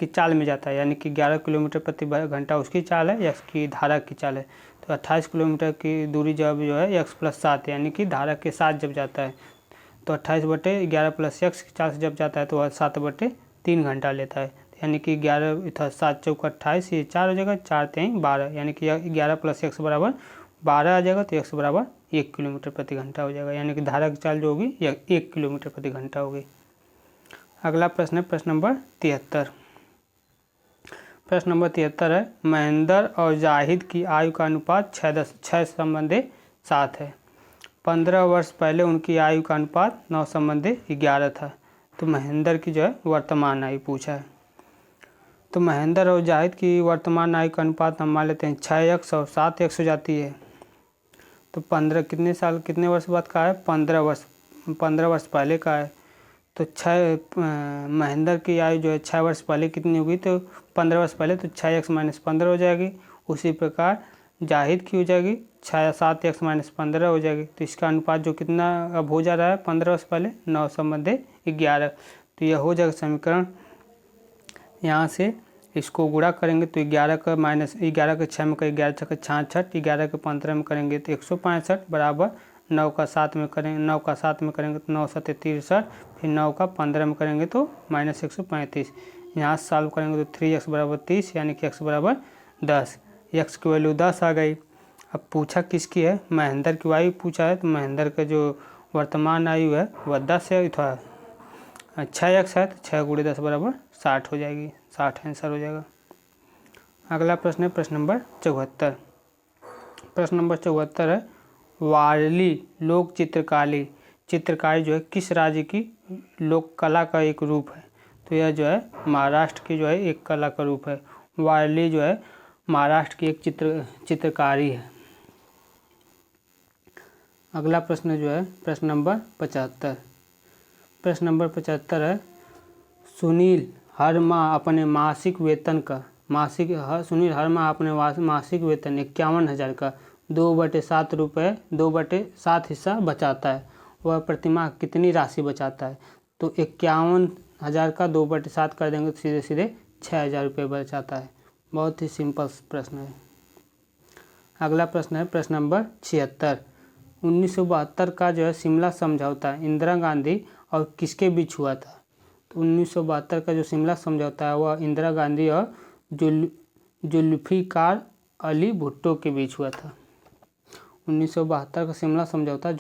चाल में जाता है यानी कि 11 किलोमीटर प्रति घंटा उसकी चाल है, x की धारा की चाल है। तो 28 किलोमीटर की दूरी जब जो है x + 7 यानी कि धारा के साथ जब जाता है तो 28/11 + x की चाल से जब जाता है तो वह 7/3 घंटा लेता है। यानी कि 11 7 × 4 = 28 ये 4 हो जाएगा, 4 × 3 = 12 यानी कि 11 + x बराबर 12 आ जाएगा। तो x बराबर 1 किलोमीटर प्रति घंटा हो जाएगा यानी कि धारा की चाल जो होगी 1 किलोमीटर प्रति घंटा होगी। अगला प्रश्न है प्रश्न नंबर 73। प्रश्न नंबर 73 है महेंद्र और जाहिद की आयु का अनुपात 6:7 है। 15 वर्ष पहले उनकी आयु का अनुपात 9:11 था। तो महेंद्र की जो है वर्तमान आयु पूछा है। तो महेंद्र और जाहिद की वर्तमान आयु का अनुपात हम मान लेते हैं 6x और 7x हो जाती है। तो 15 कितने वर्ष बाद का है? 15 वर्ष पहले का है। तो महेंद्र की आयु जो है 6 वर्ष पहले कितनी होगी? तो 15 वर्ष पहले, तो 6x - 15 हो जाएगी। उसी प्रकार जाहिद की हो जाएगी 7x - 15 हो जाएगी। तो इसका अनुपात जो कितना अब हो जा रहा है 15 वर्ष पहले, 9/11। तो यह हो जाएगा समीकरण। यहाँ से इसको गुणा करेंगे तो 11 का -11 के 6 में करेंगे 11 छक्का 66, 11 के 15 में करेंगे तो 165 बराबर 9 का 7 में करेंगे, 9 का 7 में करेंगे तो 9 7 63, फिर 9 का 15 में करेंगे तो -135। यहाँ से सॉल्व करेंगे तो 3x बराबर 30, यानी कि x बराबर 10। x की वैल्यू 10 आ गई। अब पूछा किसकी है? महेंद्र की आयु पूछा है। तो महेंद्र का जो वर्तमान आयु है वह 10 है, था 6x है, तो 6 × 10 बराबर 60 हो जाएगी। 60 आंसर हो जाएगा। अगला प्रश्न है प्रश्न नंबर 74। प्रश्न नंबर 74 है, वारली लोक चित्रकारी जो है किस राज्य की लोक कला का एक रूप है? तो यह जो है महाराष्ट्र की जो है एक कला का रूप है। वारली जो है महाराष्ट्र की एक चित्रकारी है। अगला प्रश्न जो है प्रश्न नंबर 75। प्रश्न नंबर 75 है, सुनील हर माह अपने मासिक वेतन 51,000 का 2/7 रुपये 2/7 हिस्सा बचाता है। वह प्रतिमाह कितनी राशि बचाता है? तो 51,000 का 2/7 कर देंगे तो सीधे सीधे 6,000 रुपये बचाता है। बहुत ही सिंपल प्रश्न है। अगला प्रश्न है प्रश्न नंबर 76। 1972 का जो है शिमला समझौता इंदिरा गांधी और किसके बीच हुआ था? तो 1972 का जो शिमला समझौता है वह इंदिरा गांधी और जुल्फिकार अली भुट्टो के बीच हुआ था। 1972 का शिमला समझौता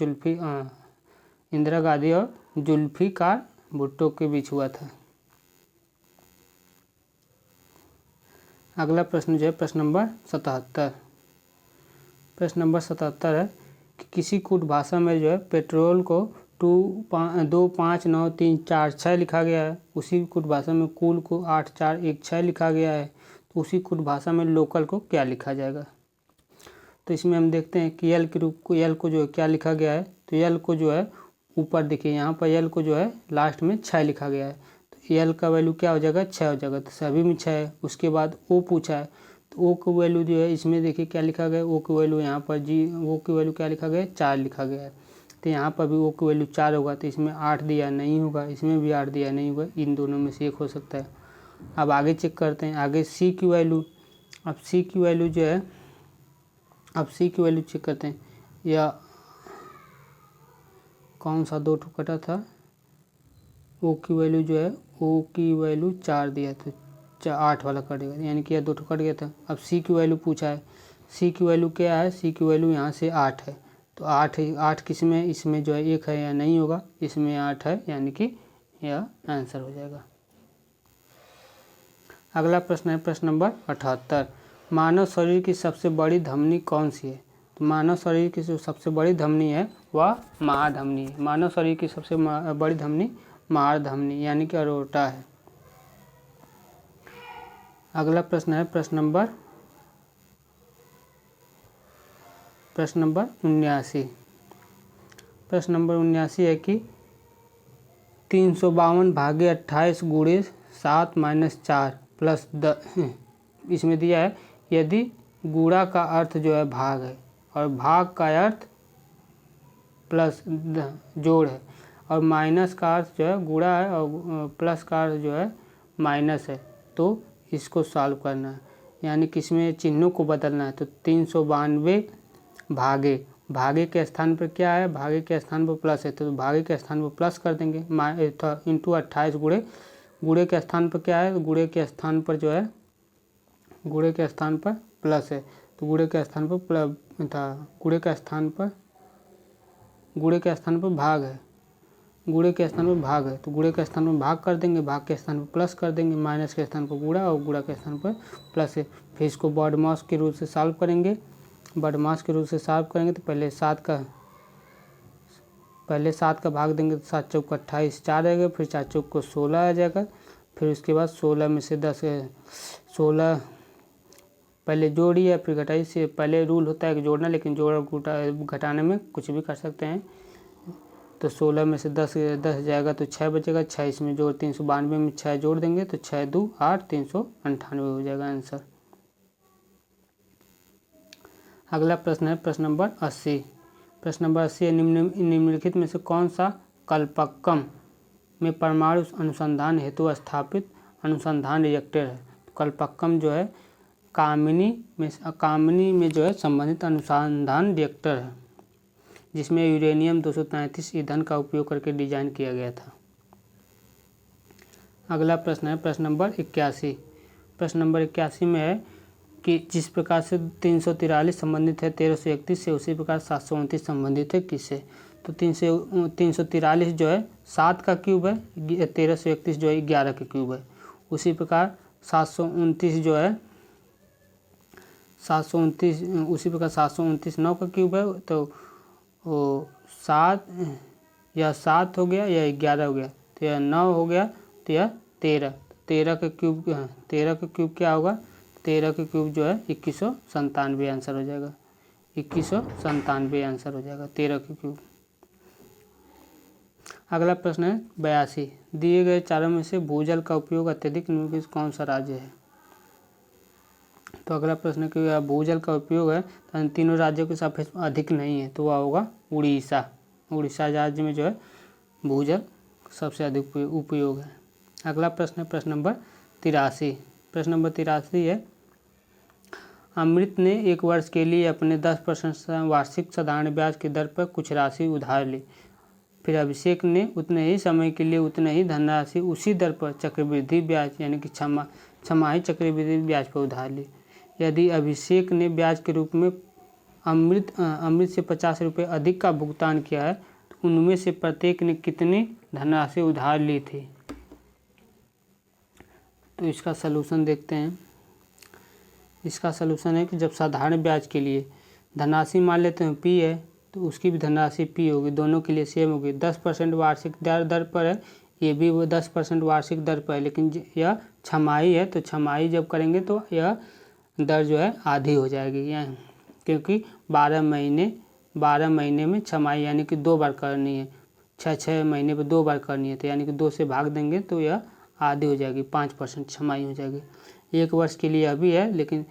इंदिरा गांधी और जुल्फिकार भुट्टो के बीच हुआ था। अगला प्रश्न जो है प्रश्न नंबर 77। प्रश्न नंबर 77 है कि किसी कूट भाषा में जो है पेट्रोल को 2,5,9,3,4,6 लिखा गया है। उसी कूट भाषा में कूल को 8,4,1,6 लिखा गया है। तो उसी कूट भाषा में लोकल को क्या लिखा जाएगा? तो इसमें हम देखते हैं कि यल के रूप को यल को जो है क्या लिखा गया है? तो यल को जो है ऊपर देखिए, यहाँ पर यल को जो है लास्ट में 6 लिखा गया है। तो यल का वैल्यू क्या हो जाएगा? 6 हो जाएगा। तो सभी में 6 है। उसके बाद ओ पूछा है, तो ओ की वैल्यू जो है इसमें देखिए क्या लिखा गया है? ओ की वैल्यू यहाँ पर ओ की वैल्यू क्या लिखा गया है? 4 लिखा गया है। तो यहाँ पर भी ओ की वैल्यू 4 होगा, तो इसमें 8 दिया नहीं होगा, इसमें भी 8 दिया नहीं होगा। इन दोनों में से एक हो सकता है। अब आगे चेक करते हैं, आगे सी की वैल्यू। अब सी की वैल्यू जो है, अब सी की वैल्यू चेक करते हैं। या कौन सा 2 ठो कटा था? ओ की वैल्यू जो है, ओ की वैल्यू 4 दिया, तो 8 वाला कटेगा, यानी कि यह 2 ठो कट गया था। अब सी की वैल्यू पूछा है। सी की वैल्यू क्या है? सी की वैल्यू यहाँ से 8 है। तो 8 किस में? इसमें जो है 1 है या नहीं होगा, इसमें 8 है, यानी कि यह आंसर हो जाएगा। अगला प्रश्न है प्रश्न नंबर 78। मानव शरीर की सबसे बड़ी धमनी कौन सी है? तो मानव शरीर की जो सबसे बड़ी धमनी है वह महाधमनी है। मानव शरीर की सबसे बड़ी धमनी महाधमनी यानी कि अरोटा है। अगला प्रश्न है प्रश्न नंबर 79। प्रश्न नंबर 79 है कि 352 भागे 28 गुणे 7 - 4 प्लस 10। इसमें दिया है यदि गुणा का अर्थ जो है भाग है और भाग का अर्थ प्लस जोड़ है और माइनस का अर्थ जो है गुणा है और प्लस का अर्थ जो है माइनस है, तो इसको सॉल्व करना है, यानी कि इसमें चिन्हों को बदलना है। तो 392 भागे के स्थान पर क्या है? भागे के स्थान पर प्लस है, तो भागे के स्थान पर प्लस कर देंगे। इंटू 28 गुणे के स्थान पर क्या है? गुणे के स्थान पर जो है गुणे के स्थान पर प्लस है, तो गुणे के स्थान पर प्लस था। गुणे के स्थान पर भाग है, गुणे के स्थान पर भाग है, तो गुणे के स्थान पर भाग कर देंगे, भाग के स्थान पर प्लस कर देंगे, माइनस के स्थान पर गुणा और गुणा के स्थान पर प्लस है। फिर इसको बॉडमास के रूप से सॉल्व करेंगे। बॉडमास के रूप से सॉल्व करेंगे तो पहले 7 का भाग देंगे तो 7 चौक 28 4 आएगा, फिर 4 चौक को 16 आ जाएगा, फिर उसके बाद 16 में से 10 16 पहले जोड़िए फिर घटाइए, से पहले रूल होता है कि जोड़ना, लेकिन जोड़ घटाने में कुछ भी कर सकते हैं। तो 16 में से 10 जाएगा तो 6 बचेगा, 6 इसमें जोड़ 392 में 6 जोड़ देंगे तो 6 2 8 398 हो जाएगा आंसर। अगला प्रश्न है प्रश्न नंबर 80। प्रश्न नंबर 80 है निम्नलिखित में से कौन सा कल्पक्कम में परमाणु अनुसंधान हेतु स्थापित अनुसंधान रिएक्टर है। तो कल्पक्कम जो है कामिनी में जो है संबंधित अनुसंधान रिएक्टर है, जिसमें यूरेनियम 233 ईंधन का उपयोग करके डिजाइन किया गया था। अगला प्रश्न है प्रश्न नंबर 81। प्रश्न नंबर 81 में है कि जिस प्रकार से 343 संबंधित है 1331 से, उसी प्रकार 729 संबंधित है किससे। तो 343 जो है 7 का क्यूब है, 1331 जो है 11 का क्यूब है। उसी प्रकार 729 जो है 729 उसी प्रकार 729 9 का क्यूब है, तो वो 7 या 7 हो गया या 11 हो गया, तो यह 9 हो गया, तो यह 13 का क्यूब क्या होगा। 13 का क्यूब जो है 2197 आंसर हो जाएगा। 2197 आंसर हो जाएगा 13 का क्यूब। अगला प्रश्न है 82। दिए गए चारों में से भूजल का उपयोग अत्यधिक निम्नलिखित कौन सा राज्य है। तो अगला प्रश्न कि भूजल का उपयोग है तो तीनों राज्यों के सापेक्ष अधिक नहीं है, तो वह होगा उड़ीसा। उड़ीसा राज्य में जो है भूजल सबसे अधिक उपयोग है। अगला प्रश्न है प्रश्न नंबर 83। प्रश्न नंबर 83 है अमृत ने 1 वर्ष के लिए अपने 10% वार्षिक साधारण ब्याज की दर पर कुछ राशि उधार ली। फिर अभिषेक ने उतने ही समय के लिए उतने ही धनराशि उसी दर पर चक्रवृद्धि ब्याज यानी कि छमाही चक्रवृद्धि ब्याज पर उधार ली। यदि अभिषेक ने ब्याज के रूप में अमृत से 50 रुपये अधिक का भुगतान किया है, तो उनमें से प्रत्येक ने कितनी धनराशि उधार ली थी। तो इसका सलूशन देखते हैं। इसका सलूशन है कि जब साधारण ब्याज के लिए धनराशि मान लेते हैं P है, तो उसकी भी धनराशि P होगी, दोनों के लिए सेम होगी। 10% वार्षिक दर पर है, ये भी वो 10% वार्षिक दर पर है, लेकिन यह छमाही है, तो छमाही जब करेंगे तो यह दर जो है आधी हो जाएगी, क्योंकि 12 महीने में छमाही यानी कि 2 बार करनी है, 6 महीने पर 2 बार करनी है, तो यानी कि 2 से भाग देंगे तो यह आधी हो जाएगी, 5% छमाही हो जाएगी। 1 वर्ष के लिए अभी है, लेकिन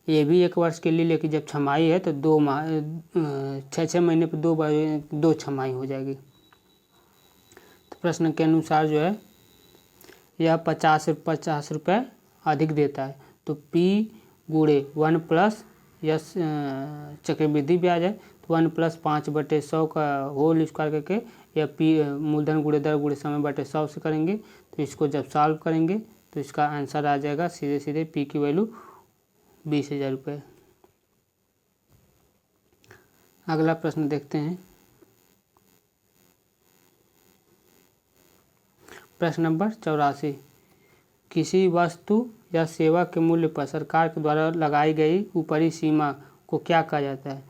ये भी 1 वर्ष के लिए, लेकिन जब छमाही है तो 6 महीने पर 2 बार 2 छमाही हो जाएगी। तो प्रश्न के अनुसार जो है यह 50 रुपये अधिक देता है, तो P गुणे 1 प्लस यस चक्रवृद्धि ब्याज है, तो 1 प्लस 5/100 का होल स्क्वायर करके या P मूलधन गुणे दर गुणे समय बटे 100 से करेंगे। तो इसको जब सॉल्व करेंगे तो इसका आंसर आ जाएगा सीधे P की वैल्यू 20,000 रुपये। अगला प्रश्न देखते हैं। प्रश्न नंबर 84। किसी वस्तु या सेवा के मूल्य पर सरकार के द्वारा लगाई गई ऊपरी सीमा को क्या कहा जाता है।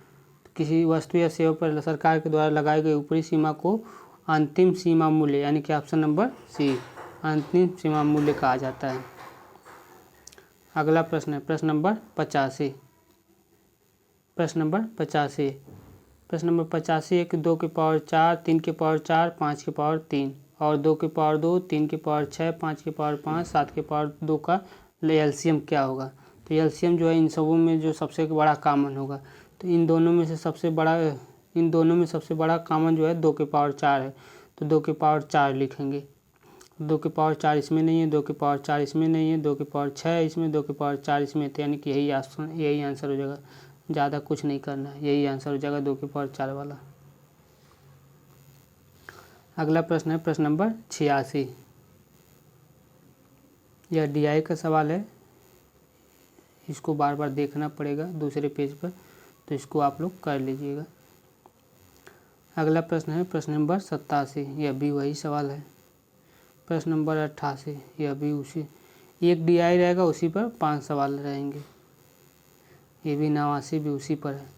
किसी वस्तु या सेवा पर सरकार के द्वारा लगाई गई ऊपरी सीमा को अंतिम सीमा मूल्य यानी कि ऑप्शन नंबर C अंतिम सीमा मूल्य कहा जाता है। अगला प्रश्न है प्रश्न नंबर 85। प्रश्न नंबर 85 है कि 2 की पावर 4, 3 की पावर 4, 5 की पावर 3 और 2 की पावर 2, 3 की पावर 6, 5 की पावर 5, 7 की पावर 2 का एलसीएम क्या होगा। तो एलसीएम जो है इन सबों में जो सबसे बड़ा कॉमन होगा, तो इन दोनों में सबसे बड़ा कॉमन जो है 2 की पावर 4 है, तो 2 की पावर 4 लिखेंगे। 2 की पावर 4 इसमें नहीं है, 2 की पावर 4 इसमें नहीं है, 2 की पावर 6 इसमें, 2 की पावर 4 इसमें, तो यानी कि यही आंसर हो जाएगा। ज़्यादा कुछ नहीं करना है, यही आंसर हो जाएगा 2 की पावर 4 वाला। अगला प्रश्न है प्रश्न नंबर 86। यह DI का सवाल है, इसको बार बार देखना पड़ेगा दूसरे पेज पर, तो इसको आप लोग कर लीजिएगा। अगला प्रश्न है प्रश्न नंबर 87। यह भी वही सवाल है। प्रश्न नंबर 88। यह भी उसी एक DI रहेगा, उसी पर 5 सवाल रहेंगे। ये भी 89 भी उसी पर है।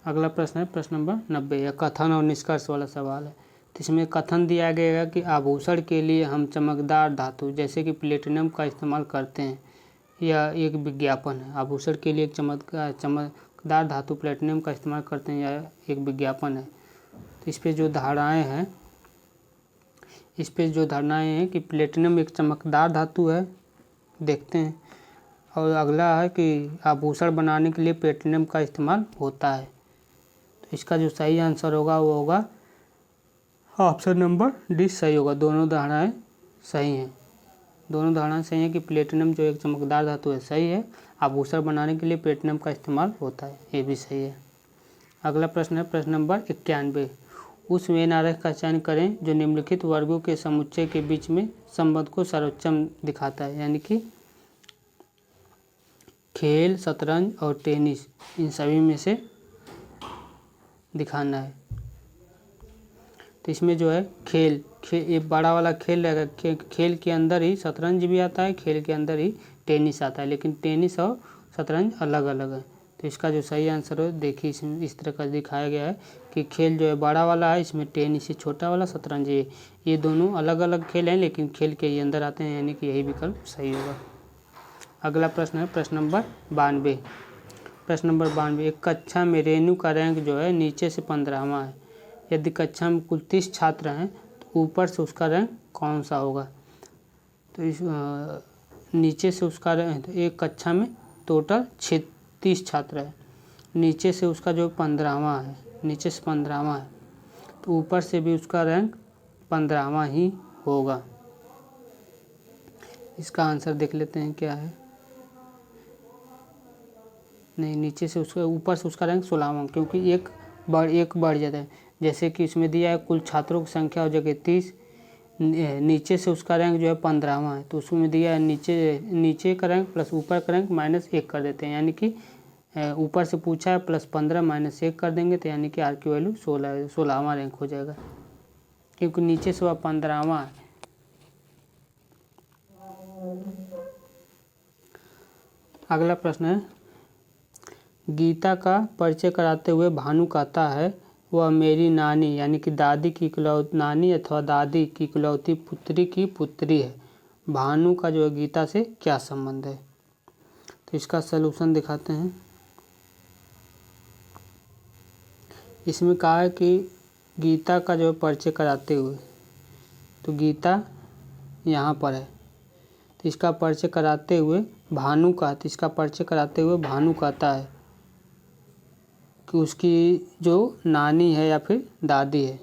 अगला प्रश्न है प्रश्न नंबर 90। यह कथन और निष्कर्ष वाला सवाल है। तो इसमें कथन दिया गया कि आभूषण के लिए हम चमकदार धातु जैसे कि प्लेटिनम का इस्तेमाल करते हैं। यह एक विज्ञापन है। आभूषण के लिए एक चमकदार धातु प्लेटिनम का इस्तेमाल करते हैं, यह एक विज्ञापन है। तो इस पे जो धारणाएं हैं कि प्लेटिनम एक चमकदार धातु है, देखते हैं। और अगला है कि आभूषण बनाने के लिए प्लेटिनम का इस्तेमाल होता है। तो इसका जो सही आंसर होगा वो होगा ऑप्शन नंबर डी सही होगा। दोनों धारणाएं सही हैं। दोनों धारणाएं सही हैं कि प्लेटिनम जो एक चमकदार धातु है, सही है। आभूषण बनाने के लिए प्लेटिनम का इस्तेमाल होता है, ये भी सही है। अगला प्रश्न है प्रश्न नंबर 91। उस वेन आरेख का चयन करें जो निम्नलिखित वर्गों के समुच्चय के बीच में संबंध को सर्वोच्चम दिखाता है, यानी कि खेल, शतरंज और टेनिस, इन सभी में से दिखाना है। तो इसमें जो है खेल ये बड़ा वाला खेल रहेगा। खेल के अंदर ही शतरंज भी आता है, खेल के अंदर ही टेनिस आता है, लेकिन टेनिस और शतरंज अलग अलग है। तो इसका जो सही आंसर है, देखिए इसमें इस तरह का दिखाया गया है कि खेल जो है बड़ा वाला है, इसमें टेनिस ही छोटा वाला, शतरंज ये दोनों अलग अलग खेल हैं, लेकिन खेल के ही अंदर आते हैं, यानी कि यही विकल्प सही होगा। अगला प्रश्न है प्रश्न नंबर 92। प्रश्न नंबर 92। एक कक्षा में रेणु का रैंक जो है नीचे से 15वां है। यदि कक्षा में कुल 30 छात्र हैं तो ऊपर से उसका रैंक कौन सा होगा? तो इस नीचे से उसका रैंक, तो एक कक्षा में टोटल 30 छात्र है, नीचे से उसका जो 15वां है, नीचे से 15वां है, तो ऊपर से भी उसका रैंक 15वां ही होगा। इसका आंसर देख लेते हैं क्या है। नहीं, नीचे से उसका, ऊपर से उसका रैंक 16वां, क्योंकि एक बढ़ जाता है। जैसे कि इसमें दिया है कुल छात्रों की संख्या हो जगह 30, नीचे से उसका रैंक जो है 15वां है, तो उसमें दिया है नीचे का रैंक प्लस ऊपर का रैंक -1 कर देते हैं, यानी कि ऊपर से पूछा है +15 -1 कर देंगे, तो यानी कि आर की वैल्यू 16वां रैंक हो जाएगा, क्योंकि नीचे से वह 15वां है। अगला प्रश्न है, गीता का परिचय कराते हुए भानु कहता है वह मेरी नानी यानी कि दादी की नानी अथवा दादी की इकलौती पुत्री की पुत्री है। भानु का जो है गीता से क्या संबंध है? तो इसका सलूशन दिखाते हैं। इसमें कहा है कि गीता का जो है परिचय कराते हुए, तो गीता यहाँ पर है, तो इसका परिचय कराते हुए भानु का, तो इसका परिचय कराते हुए भानु कहता है कि उसकी जो नानी है या फिर दादी है।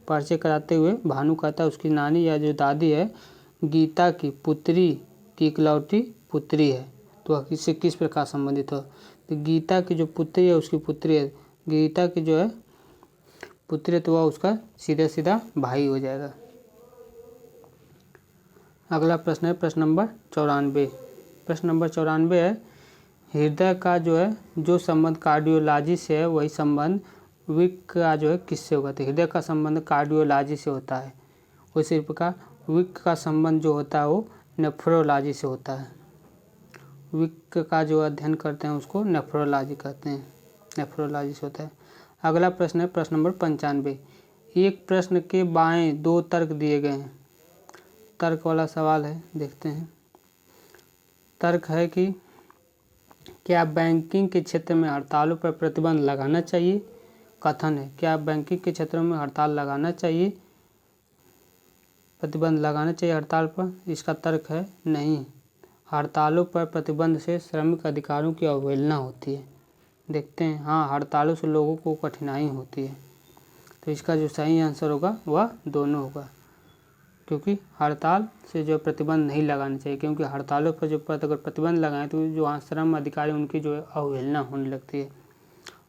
परिचय कराते हुए भानु कहता है उसकी नानी या जो दादी है गीता की पुत्री की इकलौती पुत्री है, तो वह इससे किस प्रकार संबंधित हो? तो गीता की जो पुत्री है उसकी पुत्री है, गीता की जो है पुत्री है, तो वह उसका सीधा सीधा भाई हो जाएगा। अगला प्रश्न है प्रश्न नंबर 94। प्रश्न नंबर 94 है, हृदय का जो है जो संबंध कार्डियोलॉजी से है वही संबंध विक का जो है किससे होगा? तो हृदय का संबंध कार्डियोलॉजी से होता है, उसी प्रकार विक का संबंध जो होता है वो नेफ्रोलॉजी से होता है। विक का जो अध्ययन करते हैं उसको नेफ्रोलॉजी कहते हैं, नेफ्रोलॉजी से होता है। अगला प्रश्न है प्रश्न नंबर 95। एक प्रश्न के बाएं 2 तर्क दिए गए हैं। तर्क वाला सवाल है, देखते हैं। तर्क है कि क्या बैंकिंग के क्षेत्र में हड़तालों पर प्रतिबंध लगाना चाहिए? कथन है, क्या बैंकिंग के क्षेत्र में हड़ताल लगाना चाहिए, प्रतिबंध लगाना चाहिए हड़ताल पर? इसका तर्क है नहीं, हड़तालों पर प्रतिबंध से श्रमिक अधिकारों की अवहेलना होती है। देखते हैं, हाँ, हड़तालों से लोगों को कठिनाई होती है, तो इसका जो सही आंसर होगा वह दोनों होगा, क्योंकि हड़ताल से जो प्रतिबंध नहीं लगाना चाहिए, क्योंकि हड़तालों पर जो अगर प्रतिबंध लगाएं तो जो श्रम अधिकारी उनकी जो है अवहेलना होने लगती है।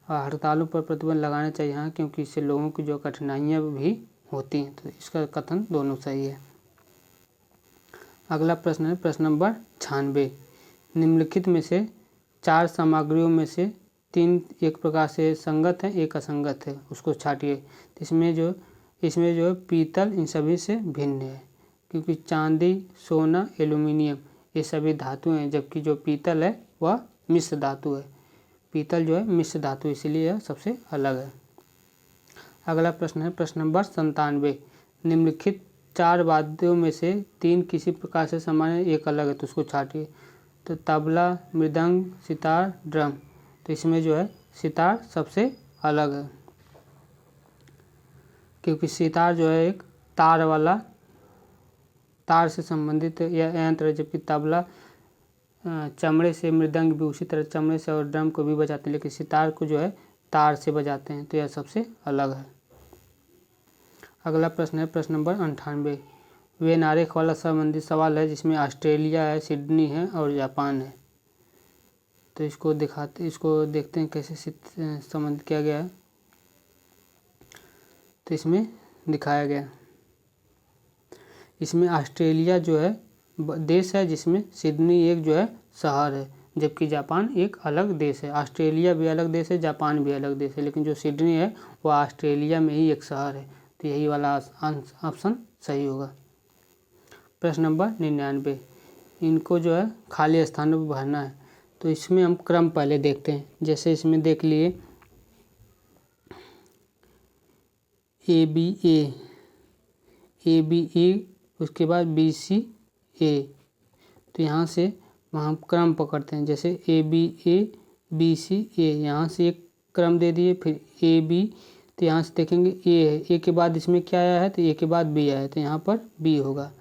और हड़तालों पर प्रतिबंध लगाना चाहिए, हाँ, क्योंकि इससे लोगों की जो कठिनाइयाँ भी होती हैं, तो इसका कथन दोनों सही है। अगला प्रश्न है प्रश्न नंबर 96। निम्नलिखित में से 4 सामग्रियों में से 3 एक प्रकार से संगत है, एक असंगत है, उसको छाटिए। इसमें जो है पीतल इन सभी से भिन्न है, क्योंकि चांदी, सोना, एल्युमिनियम ये सभी धातु हैं, जबकि जो पीतल है वह मिश्र धातु है। पीतल जो है मिश्र धातु, इसलिए यह सबसे अलग है। अगला प्रश्न है प्रश्न नंबर 97। निम्नलिखित 4 वाद्यों में से 3 किसी प्रकार से सामान्य एक अलग है, तो उसको छाटिए। तो तबला, मृदंग, सितार, ड्रम। तो इसमें जो है सितार सबसे अलग है, क्योंकि सितार जो है एक तार वाला, तार से संबंधित यंत्र है, जबकि तबला चमड़े से, मृदंग भी उसी तरह चमड़े से और ड्रम को भी बजाते हैं, लेकिन सितार को जो है तार से बजाते हैं। तो यह सबसे अलग है। अगला प्रश्न है प्रश्न नंबर 98। वे नारेख वाला संबंधित सवाल है जिसमें ऑस्ट्रेलिया है, सिडनी है और जापान है। तो इसको देखते हैं कैसे संबंधित किया गया है। तो इसमें दिखाया गया, इसमें ऑस्ट्रेलिया जो है देश है, जिसमें सिडनी एक जो है शहर है, जबकि जापान एक अलग देश है। ऑस्ट्रेलिया भी अलग देश है, जापान भी अलग देश है, लेकिन जो सिडनी है वो ऑस्ट्रेलिया में ही एक शहर है। तो यही वाला ऑप्शन सही होगा। प्रश्न नंबर 99। इनको जो है खाली स्थानों पर भरना है। तो इसमें हम क्रम पहले देखते हैं। जैसे इसमें देख लिए ए बी ए, उसके बाद BC A। तो यहाँ से हम क्रम पकड़ते हैं। जैसे ABA BC A, यहाँ से एक क्रम दे दिए। फिर AB, तो यहाँ से देखेंगे A है, A के बाद इसमें क्या आया है, तो A के बाद B आया है, तो यहाँ पर B होगा।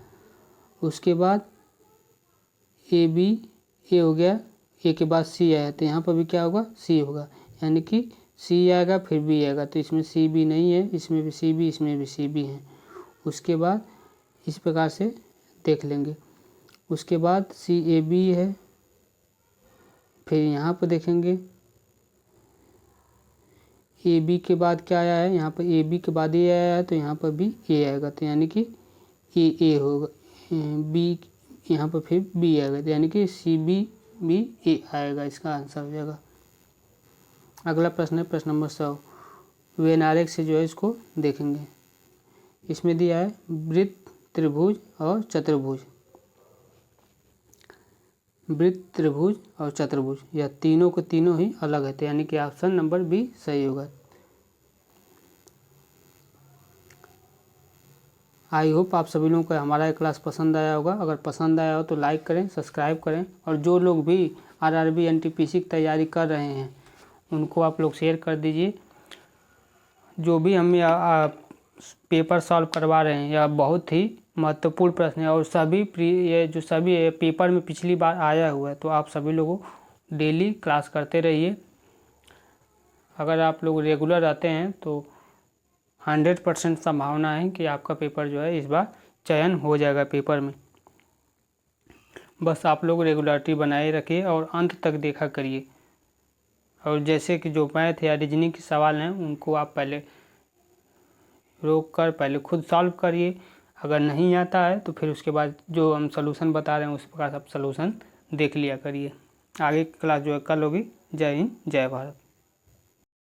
उसके बाद AB A हो गया, A के बाद C आया है, तो यहाँ पर भी क्या होगा, C होगा, यानी कि C आएगा फिर B आएगा। तो इसमें CB नहीं है, इसमें भी CB, इसमें भी CB है। उसके बाद इस प्रकार से देख लेंगे। उसके बाद CAB है, फिर यहाँ पर देखेंगे AB के बाद क्या आया है, यहाँ पर AB के बाद A आया है, तो यहाँ पर भी A आएगा, तो यानी कि AA होगा। B यहाँ पर फिर B आएगा, तो यानी कि CBA आएगा, इसका आंसर हो जाएगा। अगला प्रश्न है प्रश्न नंबर 100। वेन आरेख से जो है इसको देखेंगे। इसमें दिया है वृत्त, त्रिभुज और चतुर्भुज। वृत्त, त्रिभुज और चतुर्भुज, यह तीनों को तीनों ही अलग है, तो यानी कि ऑप्शन नंबर B सही होगा। आई होप आप सभी लोगों को हमारा क्लास पसंद आया होगा। अगर पसंद आया हो तो लाइक करें, सब्सक्राइब करें, और जो लोग भी RRB NTPC की तैयारी कर रहे हैं उनको आप लोग शेयर कर दीजिए। जो भी हम पेपर सॉल्व करवा रहे हैं यह बहुत ही महत्वपूर्ण प्रश्न है, और ये जो सभी पेपर में पिछली बार आया हुआ है, तो आप सभी लोगों डेली क्लास करते रहिए। अगर आप लोग रेगुलर रहते हैं तो 100% संभावना है कि आपका पेपर जो है इस बार चयन हो जाएगा पेपर में। बस आप लोग रेगुलरिटी बनाए रखिए और अंत तक देखा करिए। और जैसे कि जो मैथ या रीजनिंग के सवाल हैं उनको आप पहले रोक कर पहले खुद सॉल्व करिए। अगर नहीं आता है तो फिर उसके बाद जो हम सलूशन बता रहे हैं उस प्रकार आप सलूशन देख लिया करिए। आगे की क्लास जो है कल होगी। जय हिंद, जय भारत।